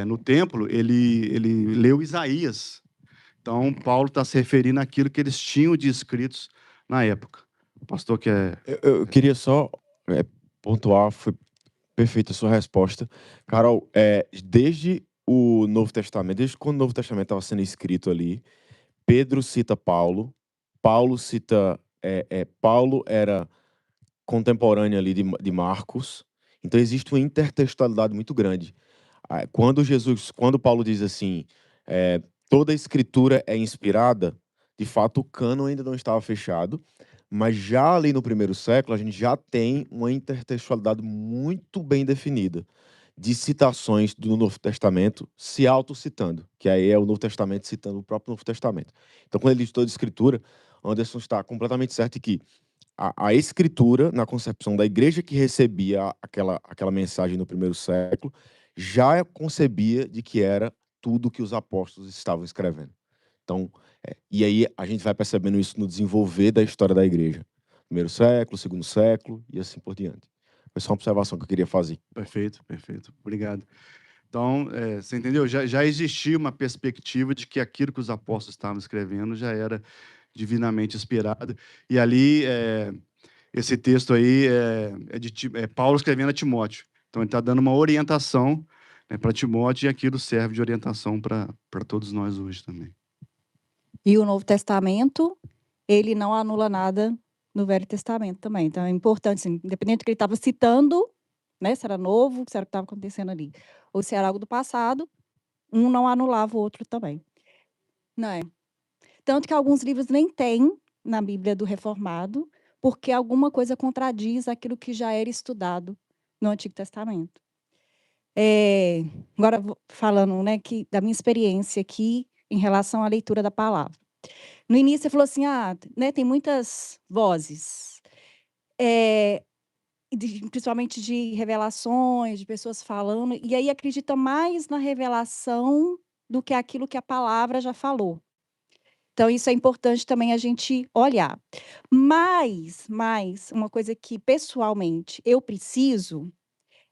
no templo, ele leu Isaías. Então, Paulo está se referindo àquilo que eles tinham de escritos na época. O pastor quer... Eu queria só pontuar, foi perfeita a sua resposta. Carol, desde o Novo Testamento, desde quando o Novo Testamento estava sendo escrito ali, Pedro cita Paulo, Paulo cita... Paulo era contemporâneo ali de Marcos, então existe uma intertextualidade muito grande. Quando Paulo diz assim, toda a escritura é inspirada, de fato o cânon ainda não estava fechado, mas já ali no primeiro século a gente já tem uma intertextualidade muito bem definida de citações do Novo Testamento se autocitando, que aí é o Novo Testamento citando o próprio Novo Testamento. Então, quando ele diz toda a escritura, Anderson está completamente certo que a escritura, na concepção da igreja que recebia aquela mensagem no primeiro século, já concebia de que era tudo que os apóstolos estavam escrevendo. Então, e aí a gente vai percebendo isso no desenvolver da história da igreja. Primeiro século, segundo século e assim por diante. Foi só uma observação que eu queria fazer. Perfeito, perfeito. Obrigado. Então, você entendeu? Já existia uma perspectiva de que aquilo que os apóstolos estavam escrevendo já era divinamente inspirado. E ali, esse texto aí é Paulo escrevendo a Timóteo. Então, ele está dando uma orientação, né, para Timóteo, e aquilo serve de orientação para todos nós hoje também. E o Novo Testamento, ele não anula nada no Velho Testamento também. Então, é importante, assim, independente do que ele estava citando, né, se era novo, se era o que estava acontecendo ali, ou se era algo do passado, um não anulava o outro também. Não é? Tanto que alguns livros nem tem na Bíblia do Reformado, porque alguma coisa contradiz aquilo que já era estudado no Antigo Testamento. Agora, falando, né, da minha experiência aqui em relação à leitura da palavra. No início, você falou assim, né, tem muitas vozes, principalmente de revelações, de pessoas falando, e aí acredita mais na revelação do que aquilo que a palavra já falou. Então, isso é importante também a gente olhar. Mas uma coisa que, pessoalmente, eu preciso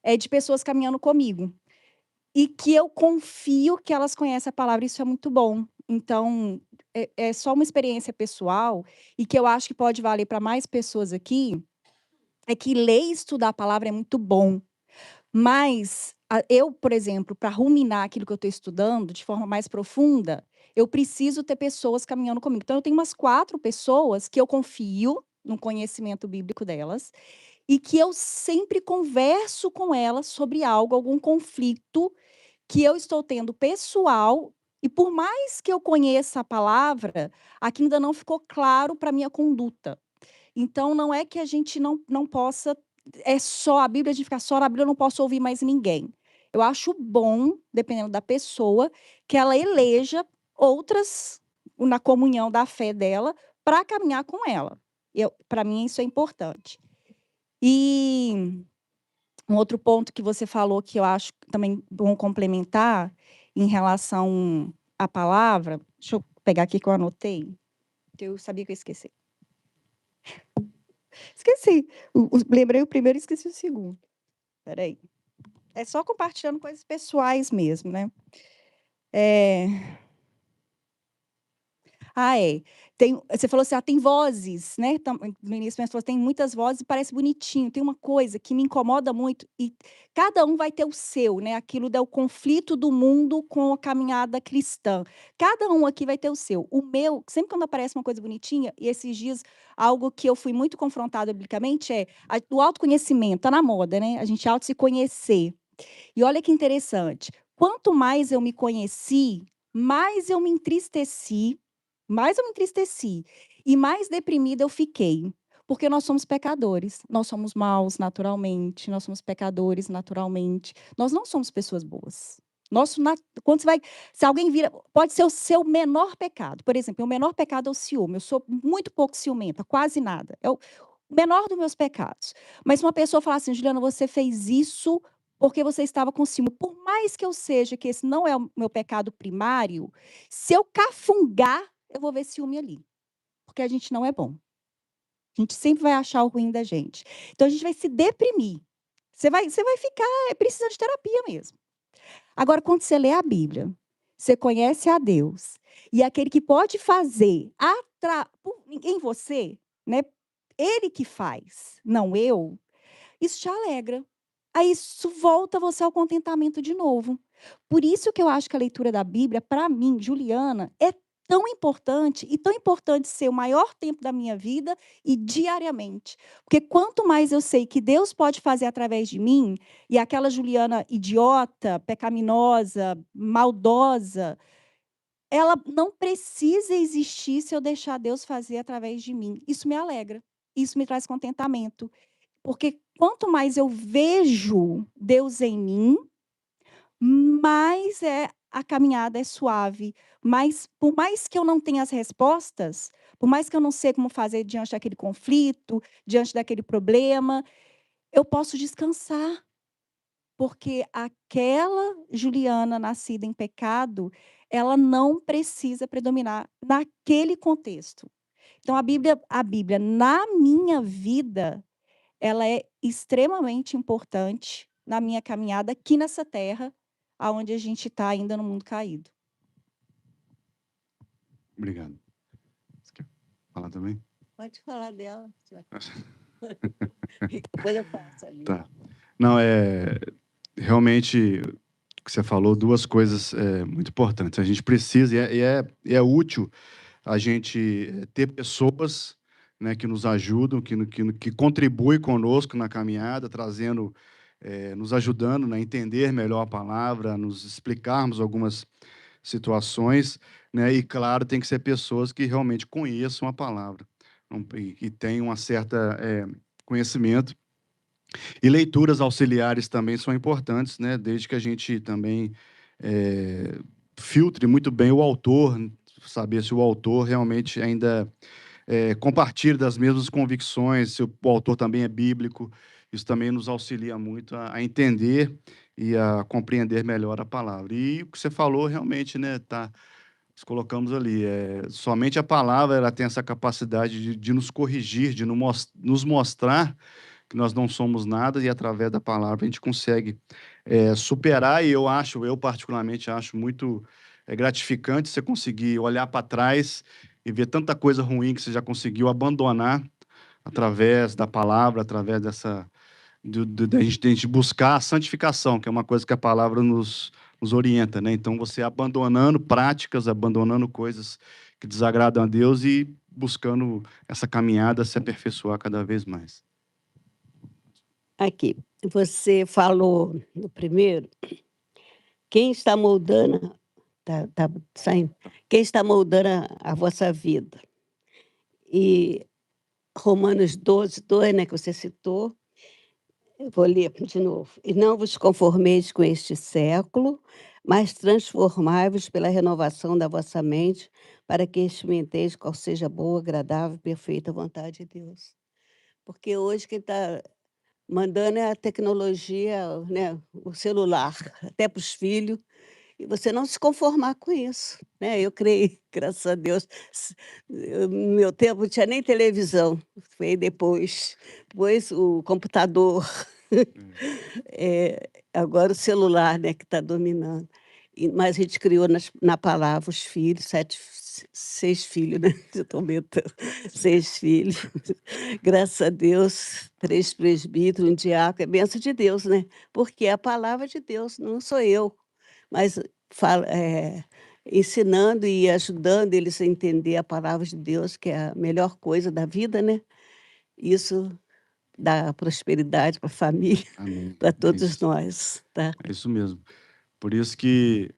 é de pessoas caminhando comigo. E que eu confio que elas conhecem a palavra, isso é muito bom. Então, é só uma experiência pessoal, e que eu acho que pode valer para mais pessoas aqui, é que ler e estudar a palavra é muito bom. Mas eu, por exemplo, para ruminar aquilo que eu estou estudando de forma mais profunda, eu preciso ter pessoas caminhando comigo. Então, eu tenho umas 4 pessoas que eu confio no conhecimento bíblico delas, e que eu sempre converso com elas sobre algo, algum conflito que eu estou tendo pessoal, e por mais que eu conheça a palavra, aqui ainda não ficou claro para a minha conduta. Então, não é que a gente não possa, só a Bíblia, de ficar só na Bíblia, eu não posso ouvir mais ninguém. Eu acho bom, dependendo da pessoa, que ela eleja outras na comunhão da fé dela para caminhar com ela. Para mim, isso é importante. E um outro ponto que você falou que eu acho também bom complementar em relação à palavra. Deixa eu pegar aqui que eu anotei, que eu sabia que eu esqueci. Esqueci. Lembrei o primeiro e esqueci o segundo. Espera aí. É só compartilhando coisas pessoais mesmo, né? Você falou assim, tem vozes, né? No início você falou, tem muitas vozes e parece bonitinho. Tem uma coisa que me incomoda muito, e cada um vai ter o seu, né? Aquilo é o conflito do mundo com a caminhada cristã. Cada um aqui vai ter o seu. O meu, sempre quando aparece uma coisa bonitinha, e esses dias, algo que eu fui muito confrontada biblicamente o autoconhecimento, tá na moda, né? A gente se conhecer. E olha que interessante. Quanto mais eu me conheci, mais eu me entristeci, e mais deprimida eu fiquei. Porque nós somos pecadores, nós somos maus naturalmente, nós somos pecadores naturalmente, nós não somos pessoas boas. Quando se alguém vira, pode ser o seu menor pecado. Por exemplo, o menor pecado é o ciúme. Eu sou muito pouco ciumenta, quase nada. É o menor dos meus pecados. Mas se uma pessoa falar assim, Juliana, você fez isso porque você estava com ciúme. Por mais que eu seja que esse não é o meu pecado primário, se eu cafungar, eu vou ver ciúme ali. Porque a gente não é bom. A gente sempre vai achar o ruim da gente. Então, a gente vai se deprimir. Você vai ficar precisando de terapia mesmo. Agora, quando você lê a Bíblia, você conhece a Deus, e aquele que pode fazer em você, né? Ele que faz, não eu, isso te alegra. Aí isso volta você ao contentamento de novo. Por isso que eu acho que a leitura da Bíblia, para mim, Juliana, é tão importante, e tão importante ser o maior tempo da minha vida e diariamente. Porque quanto mais eu sei que Deus pode fazer através de mim, e aquela Juliana idiota, pecaminosa, maldosa, ela não precisa existir se eu deixar Deus fazer através de mim. Isso me alegra, isso me traz contentamento. Porque quanto mais eu vejo Deus em mim, mais a caminhada é suave. Mas, por mais que eu não tenha as respostas, por mais que eu não sei como fazer diante daquele conflito, diante daquele problema, eu posso descansar. Porque aquela Juliana nascida em pecado, ela não precisa predominar naquele contexto. Então, a Bíblia na minha vida, ela é extremamente importante na minha caminhada aqui nessa terra, aonde a gente está ainda no mundo caído. Obrigado. Você quer falar também? Pode falar dela. Depois eu faço ali. Tá. Não, realmente o que você falou, duas coisas muito importantes. A gente precisa, e é útil a gente ter pessoas, né, que nos ajudam, que contribuem conosco na caminhada, trazendo, nos ajudando, né, a entender melhor a palavra, a nos explicarmos algumas situações, né, e, claro, tem que ser pessoas que realmente conheçam a palavra e tenham uma certa conhecimento. E leituras auxiliares também são importantes, né? Desde que a gente também filtre muito bem o autor, saber se o autor realmente ainda compartilha das mesmas convicções, se o autor também é bíblico. Isso também nos auxilia muito a entender e a compreender melhor a palavra. E o que você falou realmente, né? Nós colocamos ali, somente a palavra ela tem essa capacidade de nos corrigir, de nos mostrar que nós não somos nada, e através da palavra a gente consegue superar. E eu particularmente acho muito gratificante você conseguir olhar para trás e ver tanta coisa ruim que você já conseguiu abandonar através da palavra, através da gente buscar a santificação, que é uma coisa que a palavra nos orienta, né? Então, você abandonando práticas, abandonando coisas que desagradam a Deus e buscando essa caminhada se aperfeiçoar cada vez mais. Aqui, você falou no primeiro, quem está moldando, tá saindo, quem está moldando a vossa vida. E Romanos 12:2, né, que você citou, eu vou ler de novo. E não vos conformeis com este século, mas transformai-vos pela renovação da vossa mente, para que experimenteis qual seja a boa, agradável e perfeita vontade de Deus. Porque hoje quem está mandando é a tecnologia, né, o celular, até para os filhos. e você não se conformar com isso, né. Eu criei, graças a Deus, no meu tempo não tinha nem televisão, foi depois o computador. Hum. Agora o celular, né, que está dominando. Mas a gente criou na palavra os filhos, 6 filhos, né, eu estou aumentando, 6 filhos. Graças a Deus, 3 presbíteros, um diácono, é bênção de Deus, né, porque é a palavra de Deus, não sou eu, mas ensinando e ajudando eles a entender a palavra de Deus, que é a melhor coisa da vida, né. Isso dá prosperidade para a família, Amém. para É todos isso. nós, tá. É isso mesmo. Por isso que,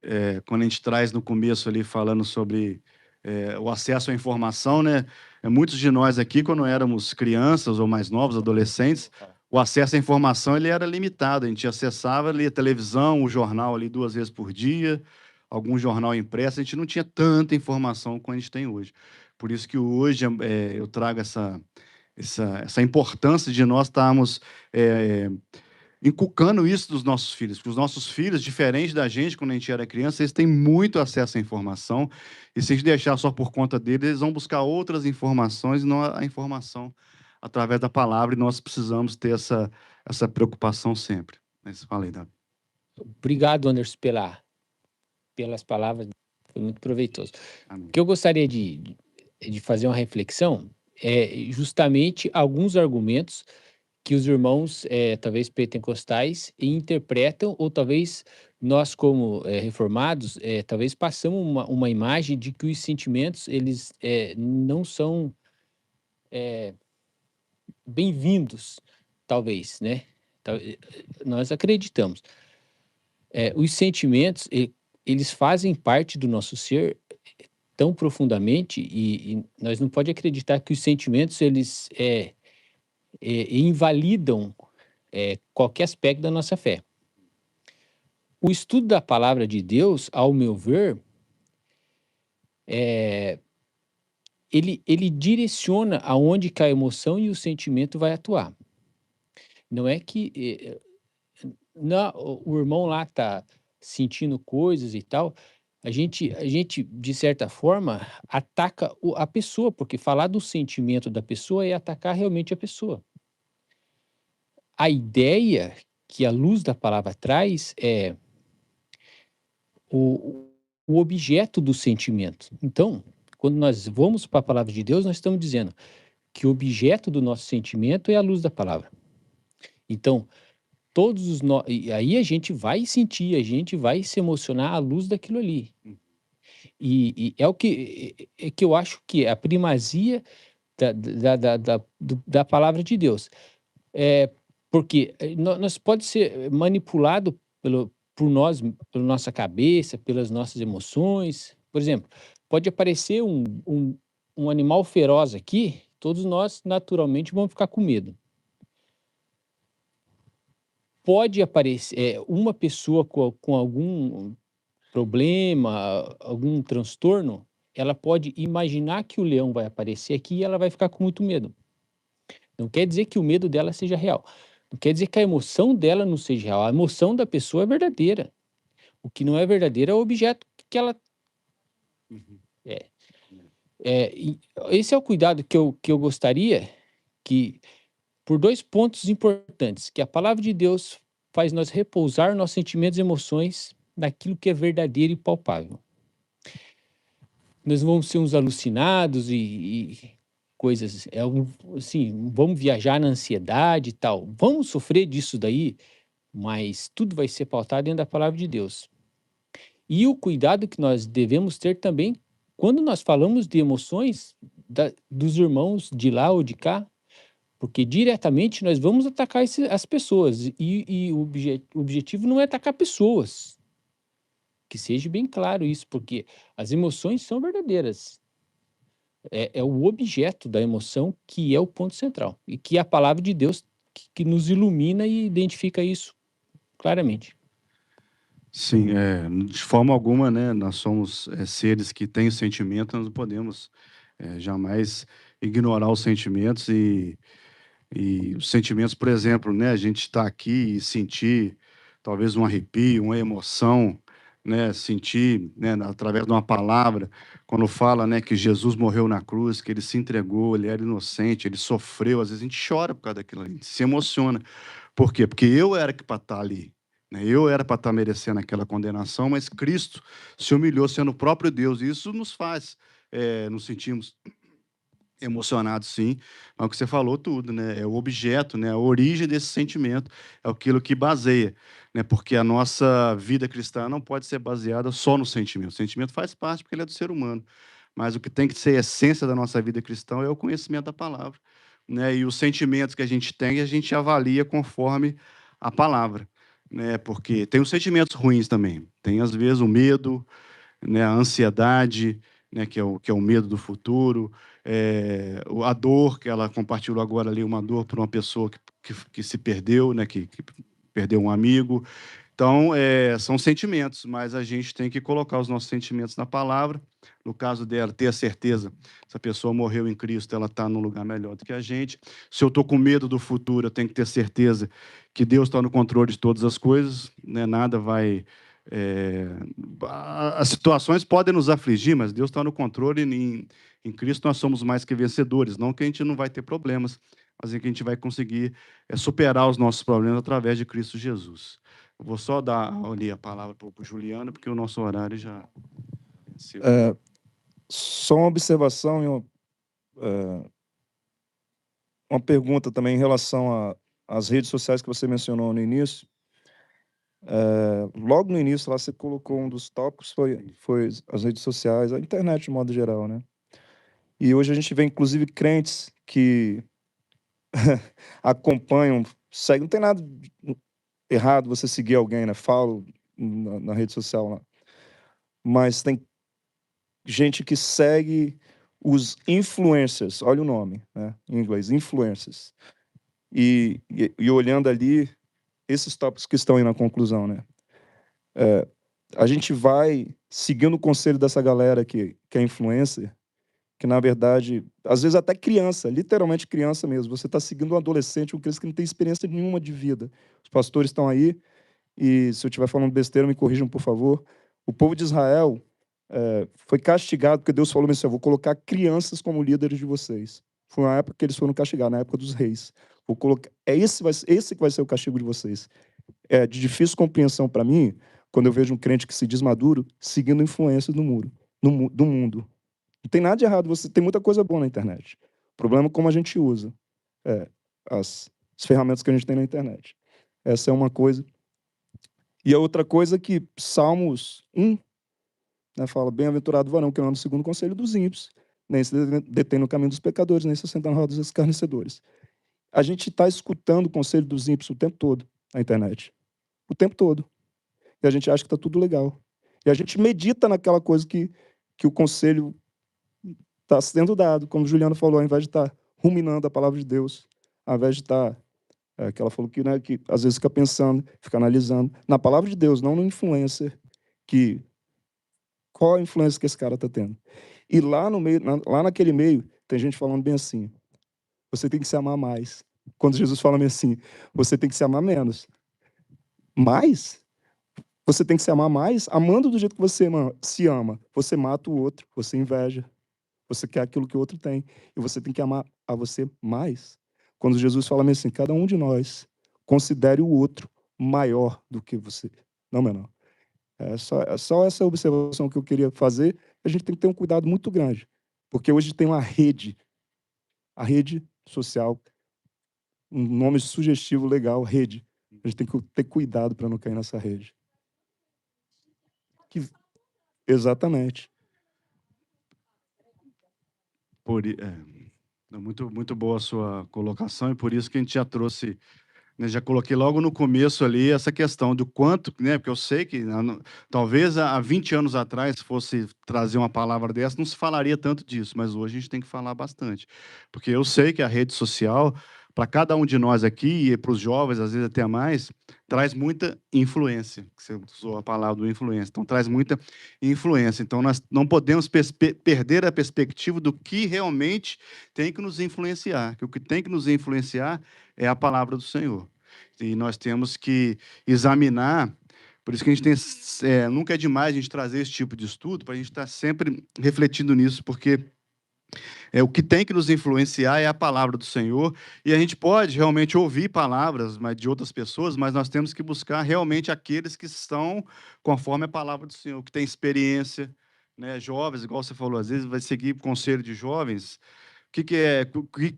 quando a gente traz no começo ali falando sobre, o acesso à informação, né, muitos de nós aqui, quando éramos crianças ou mais novos, adolescentes, o acesso à informação ele era limitado, a gente acessava ali a televisão, o jornal ali 2 vezes por dia, algum jornal impresso, a gente não tinha tanta informação como a gente tem hoje. Por isso que hoje, eu trago essa importância de nós estarmos, inculcando isso dos nossos filhos, porque os nossos filhos, diferente da gente quando a gente era criança, eles têm muito acesso à informação, e se a gente deixar só por conta deles, eles vão buscar outras informações e não a informação através da palavra, e nós precisamos ter essa preocupação sempre. É isso que eu falei, Davi. Obrigado, Anderson, pelas palavras, foi muito proveitoso. Amém. O que eu gostaria de fazer uma reflexão é justamente alguns argumentos que os irmãos, talvez pentecostais, interpretam, ou talvez nós, como reformados, talvez passamos uma imagem de que os sentimentos, eles não são bem-vindos, talvez, né? Nós acreditamos. Os sentimentos, eles fazem parte do nosso ser tão profundamente, e nós não pode acreditar que os sentimentos, eles invalidam qualquer aspecto da nossa fé. O estudo da palavra de Deus, ao meu ver, ele direciona aonde que a emoção e o sentimento vai atuar. Não é que o irmão lá está sentindo coisas e tal, a gente, de certa forma, ataca a pessoa, porque falar do sentimento da pessoa é atacar realmente a pessoa. A ideia que a luz da palavra traz é o objeto do sentimento. Então, quando nós vamos para a palavra de Deus, nós estamos dizendo que o objeto do nosso sentimento é a luz da palavra. Então, e aí a gente vai sentir, a gente vai se emocionar à luz daquilo ali. E é o que eu acho que é a primazia da palavra de Deus. Porque nós pode ser manipulado por nós, pela nossa cabeça, pelas nossas emoções. Por exemplo, pode aparecer um animal feroz aqui, todos nós naturalmente vamos ficar com medo. Pode aparecer uma pessoa com algum problema, algum transtorno, ela pode imaginar que o leão vai aparecer aqui e ela vai ficar com muito medo. Não quer dizer que o medo dela seja real. Não quer dizer que a emoção dela não seja real. A emoção da pessoa é verdadeira. O que não é verdadeiro é o objeto que ela... esse é o cuidado que eu gostaria por 2 pontos importantes, que a palavra de Deus faz nós repousar nossos sentimentos e emoções naquilo que é verdadeiro e palpável. Nós não vamos ser uns alucinados e coisas, assim, vamos viajar na ansiedade e tal. Vamos sofrer disso daí, mas tudo vai ser pautado dentro da palavra de Deus. E o cuidado que nós devemos ter também, quando nós falamos de emoções dos irmãos de lá ou de cá, porque diretamente nós vamos atacar as pessoas, e o objetivo não é atacar pessoas. Que seja bem claro isso, porque as emoções são verdadeiras. É o objeto da emoção que é o ponto central, e que é a palavra de Deus que nos ilumina e identifica isso claramente. Sim, de forma alguma, né, nós somos seres que têm sentimento, nós não podemos jamais ignorar os sentimentos, e os sentimentos, por exemplo, né, a gente está aqui e sentir talvez um arrepio, uma emoção, né, sentir, né, através de uma palavra, quando fala, né, que Jesus morreu na cruz, que ele se entregou, ele era inocente, ele sofreu, às vezes a gente chora por causa daquilo, a gente se emociona. Por quê? Porque eu era que para estar ali, né? Eu era para estar merecendo aquela condenação, mas Cristo se humilhou sendo o próprio Deus, e isso nos faz, nos sentimos emocionado, sim, mas o que você falou tudo, né? É o objeto, né? A origem desse sentimento é aquilo que baseia, né? Porque a nossa vida cristã não pode ser baseada só no sentimento. O sentimento faz parte porque ele é do ser humano, mas o que tem que ser a essência da nossa vida cristã é o conhecimento da palavra, né? E os sentimentos que a gente avalia conforme a palavra, né? Porque tem os sentimentos ruins também. Tem às vezes o medo, né, a ansiedade, né, que é o medo do futuro, a dor, que ela compartilhou agora ali, uma dor por uma pessoa que se perdeu, né, que perdeu um amigo. Então, são sentimentos, mas a gente tem que colocar os nossos sentimentos na palavra. No caso dela, ter a certeza, se a pessoa morreu em Cristo, ela está num lugar melhor do que a gente. Se eu estou com medo do futuro, eu tenho que ter certeza que Deus está no controle de todas as coisas, né? Nada vai. é, as situações podem nos afligir, mas Deus está no controle. Em Cristo nós somos mais que vencedores. Não que a gente não vai ter problemas, mas é que a gente vai conseguir superar os nossos problemas através de Cristo Jesus. Eu vou só dar ali a palavra para o Juliano, porque o nosso horário já venceu. Só uma observação e uma pergunta também em relação às redes sociais que você mencionou no início. Logo no início, lá você colocou um dos tópicos, foi as redes sociais, a internet de modo geral, né? E hoje a gente vê, inclusive, crentes que acompanham, seguem, não tem nada errado você seguir alguém, né? Falo na rede social lá. Mas tem gente que segue os influencers, olha o nome, né? Em inglês, influencers. E olhando ali, esses tópicos que estão aí na conclusão, né? A gente vai seguindo o conselho dessa galera que é influencer, que na verdade, às vezes até criança, literalmente criança mesmo. Você está seguindo um adolescente, um criança que não tem experiência nenhuma de vida. Os pastores estão aí, e se eu estiver falando besteira, me corrijam, por favor. O povo de Israel foi castigado porque Deus falou assim: eu vou colocar crianças como líderes de vocês. Foi uma época que eles foram castigados, na época dos reis. Vou colocar, esse que vai ser o castigo de vocês. É de difícil compreensão para mim quando eu vejo um crente que se diz maduro seguindo influências do mundo. Não tem nada de errado, tem muita coisa boa na internet. O problema é como a gente usa as ferramentas que a gente tem na internet. Essa é uma coisa. E a outra coisa é que Salmos 1, né, fala: bem-aventurado o varão que anda no segundo conselho dos ímpios, nem se detém no caminho dos pecadores, nem se senta na roda dos escarnecedores. A gente está escutando o conselho dos ímpios o tempo todo na internet. O tempo todo. E a gente acha que está tudo legal. E a gente medita naquela coisa que o conselho está sendo dado, como o Juliano falou, ao invés de estar ruminando a palavra de Deus, ao invés de estar, que ela falou que, né, que às vezes fica pensando, fica analisando, na palavra de Deus, não no influencer, qual a influência que esse cara está tendo. E lá no meio, lá naquele meio, tem gente falando bem assim: você tem que se amar mais. Quando Jesus fala bem assim, você tem que se amar menos. Mas você tem que se amar mais, amando do jeito que você se ama. Você mata o outro, você inveja, você quer aquilo que o outro tem. E você tem que amar a você mais. Quando Jesus fala assim: cada um de nós considere o outro maior do que você. Não, menor. É só essa observação que eu queria fazer. A gente tem que ter um cuidado muito grande. Porque hoje tem uma rede, a rede social, um nome sugestivo, legal, rede. A gente tem que ter cuidado para não cair nessa rede. Exatamente. Muito, muito boa a sua colocação, e por isso que a gente já trouxe, né, já coloquei logo no começo ali essa questão do quanto, né, porque eu sei que talvez há 20 anos atrás, se fosse trazer uma palavra dessa, não se falaria tanto disso, mas hoje a gente tem que falar bastante, porque eu sei que a rede social, para cada um de nós aqui, e para os jovens, às vezes até mais, traz muita influência, que você usou a palavra do influência, então traz muita influência, então nós não podemos perder a perspectiva do que realmente tem que nos influenciar, que o que tem que nos influenciar é a palavra do Senhor. E nós temos que examinar Por isso que a gente tem, nunca é demais a gente trazer esse tipo de estudo, para a gente estar sempre refletindo nisso, porque o que tem que nos influenciar é a palavra do Senhor, e a gente pode realmente ouvir palavras de outras pessoas, mas nós temos que buscar realmente aqueles que estão conforme a palavra do Senhor, que têm experiência, né? Jovens, igual você falou, às vezes vai seguir o conselho de jovens.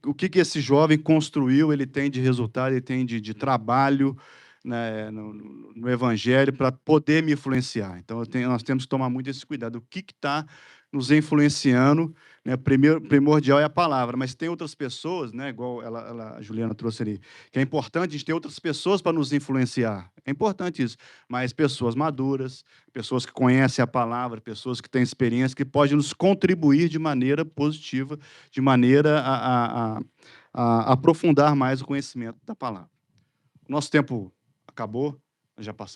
O que esse jovem construiu, ele tem de resultado, ele tem de trabalho, né, no Evangelho, para poder me influenciar. Então, nós temos que tomar muito esse cuidado. O que está nos influenciando, né? Primordial é a palavra, mas tem outras pessoas, né, igual a Juliana trouxe ali, que é importante a gente ter outras pessoas para nos influenciar. É importante isso, mas pessoas maduras, pessoas que conhecem a palavra, pessoas que têm experiência, que podem nos contribuir de maneira positiva, de maneira a aprofundar mais o conhecimento da palavra. Nosso tempo acabou, já passou.